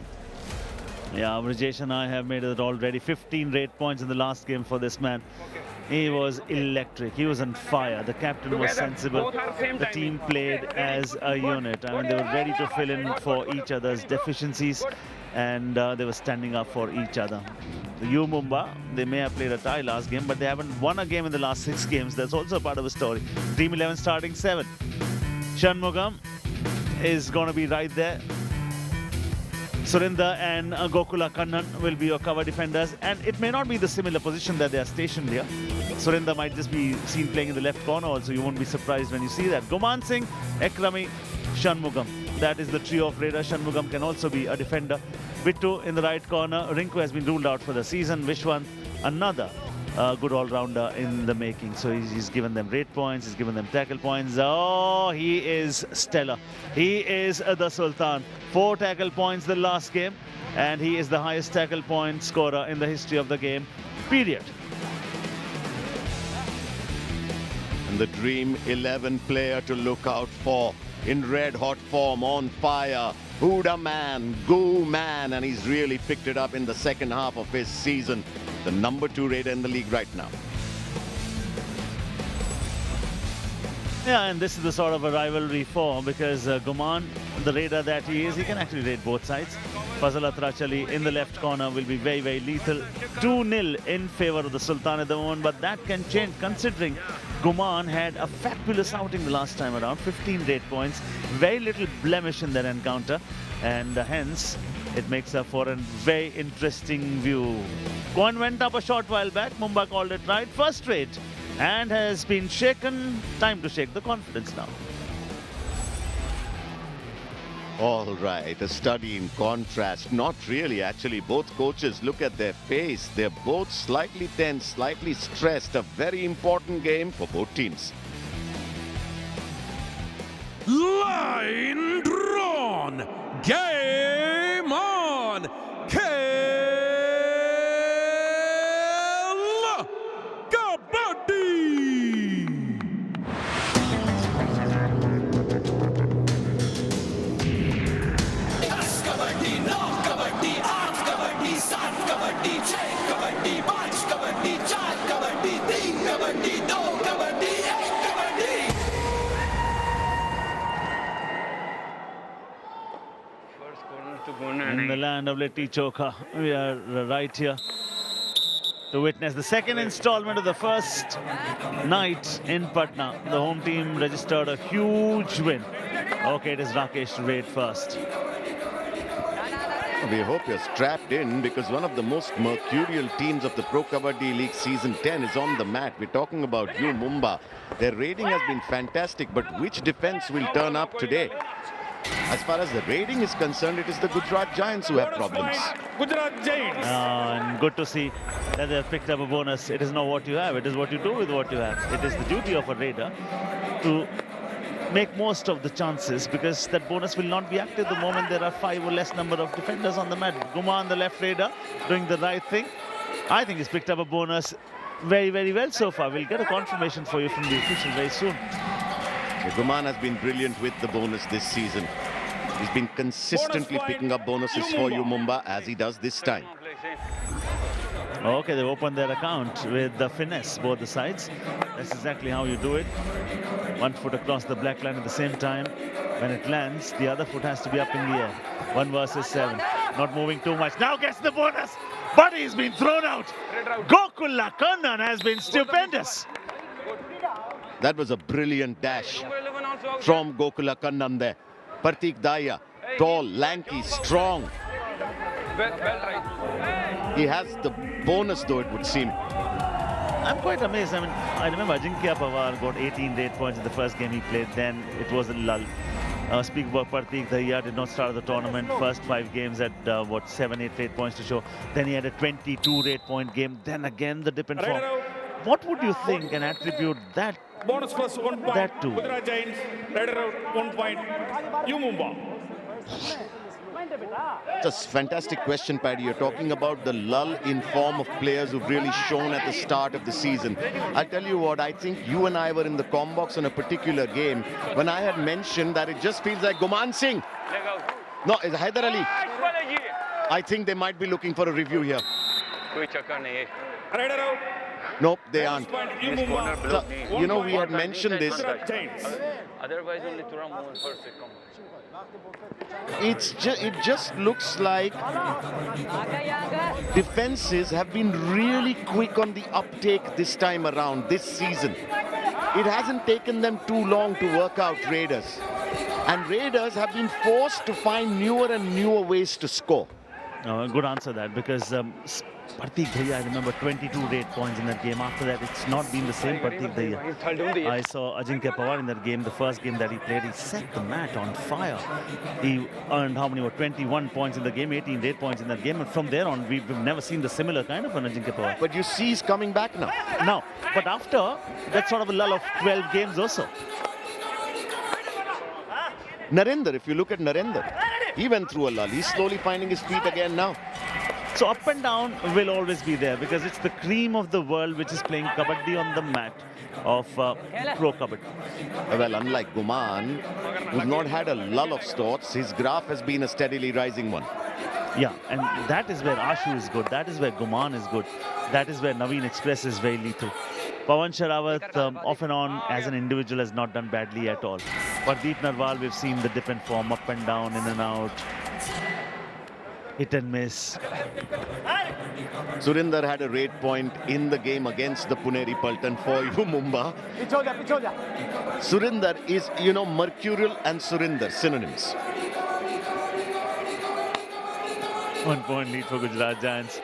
Speaker 4: Yeah, Brijesh and I have made it already. 15 rate points in the last game for this man. He was electric. He was on fire. The captain was sensible. The team played as a unit. I mean, they were ready to fill in for each other's deficiencies, and they were standing up for each other. The U Mumbai, they may have played a tie last game, but they haven't won a game in the last 6 games. That's also a part of the story. Team 11 starting 7. Shanmugam is going to be right there. Surinder and Gokula Kannan will be your cover defenders, and it may not be the similar position that they are stationed here. Surinder might just be seen playing in the left corner also. You won't be surprised when you see that. Guman Singh, Ekrami, Shanmugam. That is the trio of Raiders. Shanmugam can also be a defender. Bittu in the right corner. Rinku has been ruled out for the season. Vishwant, another good all-rounder in the making. So he's given them rate points, he's given them tackle points. Oh, he is stellar. He is the Sultan. 4 tackle points the last game, and he is the highest tackle point scorer in the history of the game, period.
Speaker 10: And the Dream 11 player to look out for, in red-hot form, on fire. Huda man, go man, and he's really picked it up in the second half of his season. The number 2 Raider in the league right now.
Speaker 4: Yeah, and this is the sort of a rivalry for, because Guman, the Raider that he is, he can actually raid both sides. Fazal Atrachali in the left corner will be very, very lethal. 2-0 in favor of the Sultan at the moment, but that can change considering Guman had a fabulous outing the last time around. 15 rate points, very little blemish in that encounter, and hence it makes up for a very interesting view. Coin went up a short while back. Mumbai called it right. First rate, and has been shaken. Time to shake the confidence now.
Speaker 10: All right, a study in contrast. Not really, actually. Both coaches, look at their face. They're both slightly tense, slightly stressed. A very important game for both teams.
Speaker 2: Line drawn. Game on. Kabaddi.
Speaker 3: Kabaddi, no kabaddi, 8 kabaddi, 7 kabaddi, 6 kabaddi, 5 kabaddi, 4 kabaddi, 3 kabaddi, 2 kabaddi, 1 kabaddi.
Speaker 4: In the land of Litti Chokha, we are right here to witness the second installment of the first night in Patna. The home team registered a huge win. Okay, it is Rakesh to rate first.
Speaker 10: We hope you're strapped in, because one of the most mercurial teams of the Pro Kabaddi League Season 10 is on the mat. We're talking about U Mumbai. Their rating has been fantastic, but which defense will turn up today? As far as the rating is concerned, it is the Gujarat Giants who have problems.
Speaker 8: Gujarat Giants.
Speaker 4: And good to see that they have picked up a bonus. It is not what you have, it is what you do with what you have. It is the duty of a Raider to make most of the chances, because that bonus will not be active the moment there are 5 or less number of defenders on the mat. Guman, the left Raider, doing the right thing. I think he's picked up a bonus very, very well so far. We'll get a confirmation for you from the official very soon.
Speaker 10: Guman has been brilliant with the bonus this season. He's been consistently picking up bonuses for U Mumbai, as he does this time.
Speaker 4: Okay, they've opened their account with the finesse, both the sides. That's exactly how you do it. 1 foot across the black line at the same time. When it lands, the other foot has to be up in the air. 1 versus 7. Not moving too much. Now gets the bonus, but he's been thrown out. Gokula Kannan has been stupendous.
Speaker 10: That was a brilliant dash from Gokula Kannan there. Partik Daya, tall, lanky, strong. He has the bonus, though, it would seem.
Speaker 4: I'm quite amazed. I mean, I remember Ajinkya Pawar got 18 rate points in the first game he played. Then it was a lull. Speaking about Partik Daya, did not start the tournament. First 5 games at 7-8 rate points to show. Then he had a 22 rate point game. Then again the dip in form. What would you think and attribute that
Speaker 2: bonus plus 1 point.
Speaker 4: That too.
Speaker 2: Gujarat Giants, Raider out 1 point. You Mumbai.
Speaker 10: It's a fantastic question, Paddy. You're talking about the lull in form of players who've really shown at the start of the season. I'll tell you what, I think you and I were in the combox on a particular game when I had mentioned that it just feels like Guman Singh. No, it's Haider Ali. I think they might be looking for a review here.
Speaker 2: Raider out.
Speaker 10: Nope, they
Speaker 2: Bonus
Speaker 10: aren't.
Speaker 2: point. You Mumbai.
Speaker 10: So, you know, we had mentioned this.
Speaker 2: Gujarat Giants.
Speaker 11: Otherwise, only Thuram moving first.
Speaker 10: It just looks like defenses have been really quick on the uptake this time around, this season. It hasn't taken them too long to work out Raiders. And Raiders have been forced to find newer and newer ways to score.
Speaker 4: Good answer that, because Partik Bhaiya, I remember 22 rate points in that game. After that, it's not been the same Partik Bhaiya. I saw Ajinkya Pawar in that game, the first game that he played. He set the mat on fire. He earned how many? 21 points in the game, 18 rate points in that game. And from there on, we've never seen the similar kind of an Ajinkya Pawar.
Speaker 10: But you see he's coming back now.
Speaker 4: Now, but after that sort of a lull of 12 games also.
Speaker 10: Narendra, if you look at Narendra, he went through a lull. He's slowly finding his feet again now.
Speaker 4: So up and down will always be there, because it's the cream of the world which is playing Kabaddi on the mat of Pro Kabaddi.
Speaker 10: Well, unlike Guman, who's not had a lull of sorts, his graph has been a steadily rising one.
Speaker 4: Yeah, and that is where Ashu is good. That is where Guman is good. That is where Naveen Express is very lethal. Pawan Sharawat, off and on, as an individual, has not done badly at all. Pardeep Narwal, we've seen the dip and form, up and down, in and out. Hit and miss.
Speaker 10: Surinder had a rate point in the game against the Puneri Paltan for you, Mumbai. Surinder is, you know, Mercurial and Surinder, synonyms.
Speaker 4: 1 point lead for Gujarat Giants.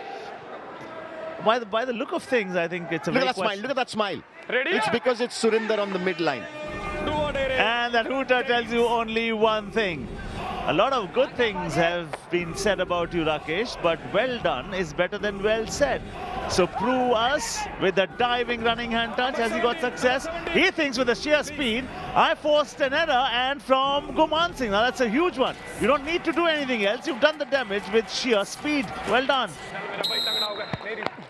Speaker 4: By the look of things, I think it's a
Speaker 10: Look
Speaker 4: very
Speaker 10: at that smile, look at that smile. It's because it's Surinder on the midline.
Speaker 4: And that hooter tells you only one thing. A lot of good things have been said about you, Rakesh, but well done is better than well said. So prove us with the diving running hand touch. Has he got success? He thinks with the sheer speed, I forced an error, and from Guman Singh. Now that's a huge one. You don't need to do anything else. You've done the damage with sheer speed. Well done.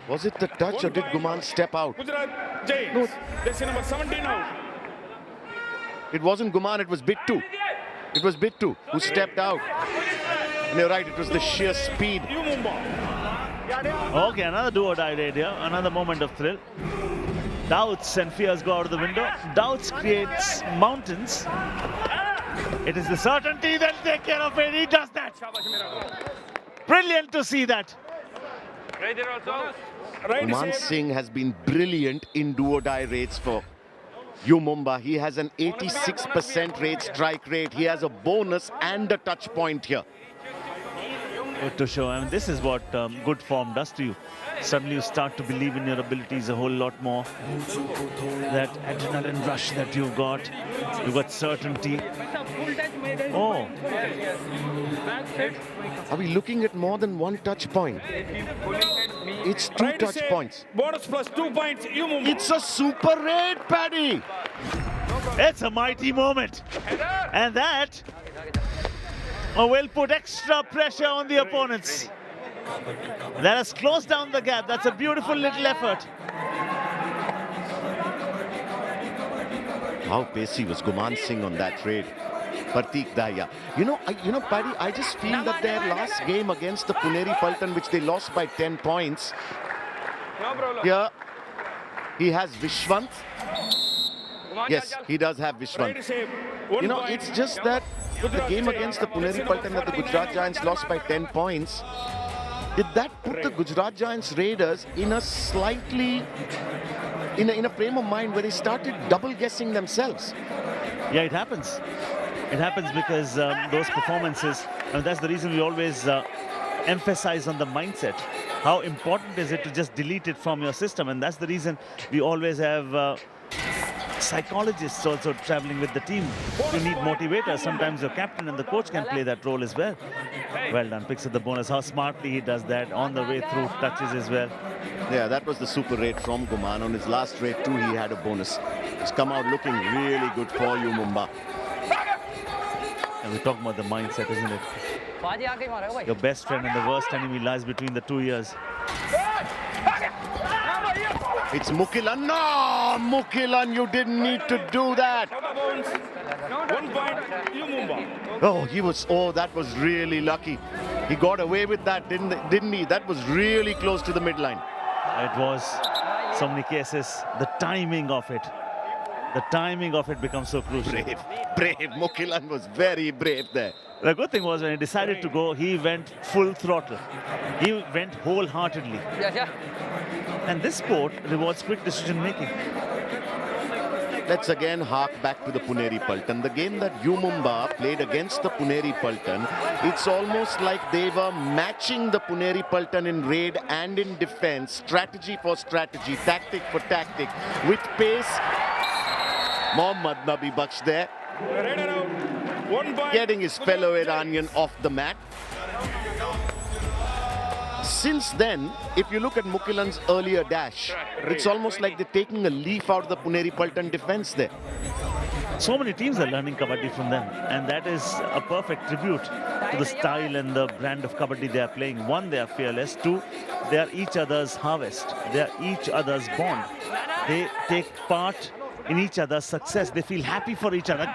Speaker 10: Was it the touch or did Guman step out?
Speaker 2: Gujarat Giants. Jersey number 17 out.
Speaker 10: It wasn't Guman, it was Bittu. It was Bittu who stepped out. And you're right, it was the sheer speed.
Speaker 2: You Mumbai.
Speaker 4: Okay, another do-or-die raid here. Another moment of thrill. Doubts and fears go out of the window. Doubts creates mountains. It is the certainty that take care of it. He does that. Brilliant to see that.
Speaker 10: Guman Singh has been brilliant in do-or-die rates for you Mumbai. He has an 86% rate strike rate. He has a bonus and a touch point here.
Speaker 4: Good to show. I mean, this is what good form does to you. Suddenly you start to believe in your abilities a whole lot more. That adrenaline rush that you've got certainty. Oh.
Speaker 10: Are we looking at more than one touch point? It's two touch points.
Speaker 2: Bonus plus 2 points. You Mumbai.
Speaker 10: It's a super raid, Paddy.
Speaker 4: It's a mighty moment. And that will put extra pressure on the opponents. That has closed down the gap. That's a beautiful little effort.
Speaker 10: How pacey was Guman Singh on that raid? Partik Bhaiya. You know, Paddy, I just feel that their last game against the Puneri Paltan, which they lost by 10 points, here he has Vishwant. Yes, he does have Vishwant. You know, it's just that the game against the Puneri Paltan that the Gujarat Giants lost by 10 points, did that put the Gujarat Giants Raiders in a slightly, in a frame of mind where they started double guessing themselves?
Speaker 4: Yeah, it happens. It happens because those performances, and that's the reason we always emphasize on the mindset. How important is it to just delete it from your system? And that's the reason we always have psychologists also traveling with the team. You need motivators. Sometimes your captain and the coach can play that role as well. Well done, picks up the bonus. How smartly he does that on the way through, touches as well.
Speaker 10: Yeah, that was the super raid from Guman. On his last raid too, he had a bonus. It's come out looking really good for you, Mumba.
Speaker 4: And we're talking about the mindset, isn't it? Your best friend and the worst enemy lies between the two ears.
Speaker 10: It's Mukilan. No, Mukilan, you didn't need to do that.
Speaker 2: 1 point, you Mumba.
Speaker 10: Oh, that was really lucky. He got away with that, didn't he? That was really close to the midline.
Speaker 4: It was so many cases. The timing of it becomes so crucial.
Speaker 10: Brave. Mukilan was very brave there.
Speaker 4: The good thing was when he decided to go, he went full throttle. He went wholeheartedly. And this sport rewards quick decision making.
Speaker 10: Let's again hark back to the Puneri Paltan. The game that Mumba played against the Puneri Paltan, it's almost like they were matching the Puneri Paltan in raid and in defense, strategy for strategy, tactic for tactic, with pace. Mohammad Nabi Baksh there, getting his fellow Iranian off the mat. Since then, if you look at Mukilan's earlier dash, it's almost like they're taking a leaf out of the Puneri Paltan defense there.
Speaker 4: So many teams are learning Kabaddi from them, and that is a perfect tribute to the style and the brand of Kabaddi they are playing. One, they are fearless. Two, they are each other's harvest. They are each other's bond. They take part in each other's success. They feel happy for each other.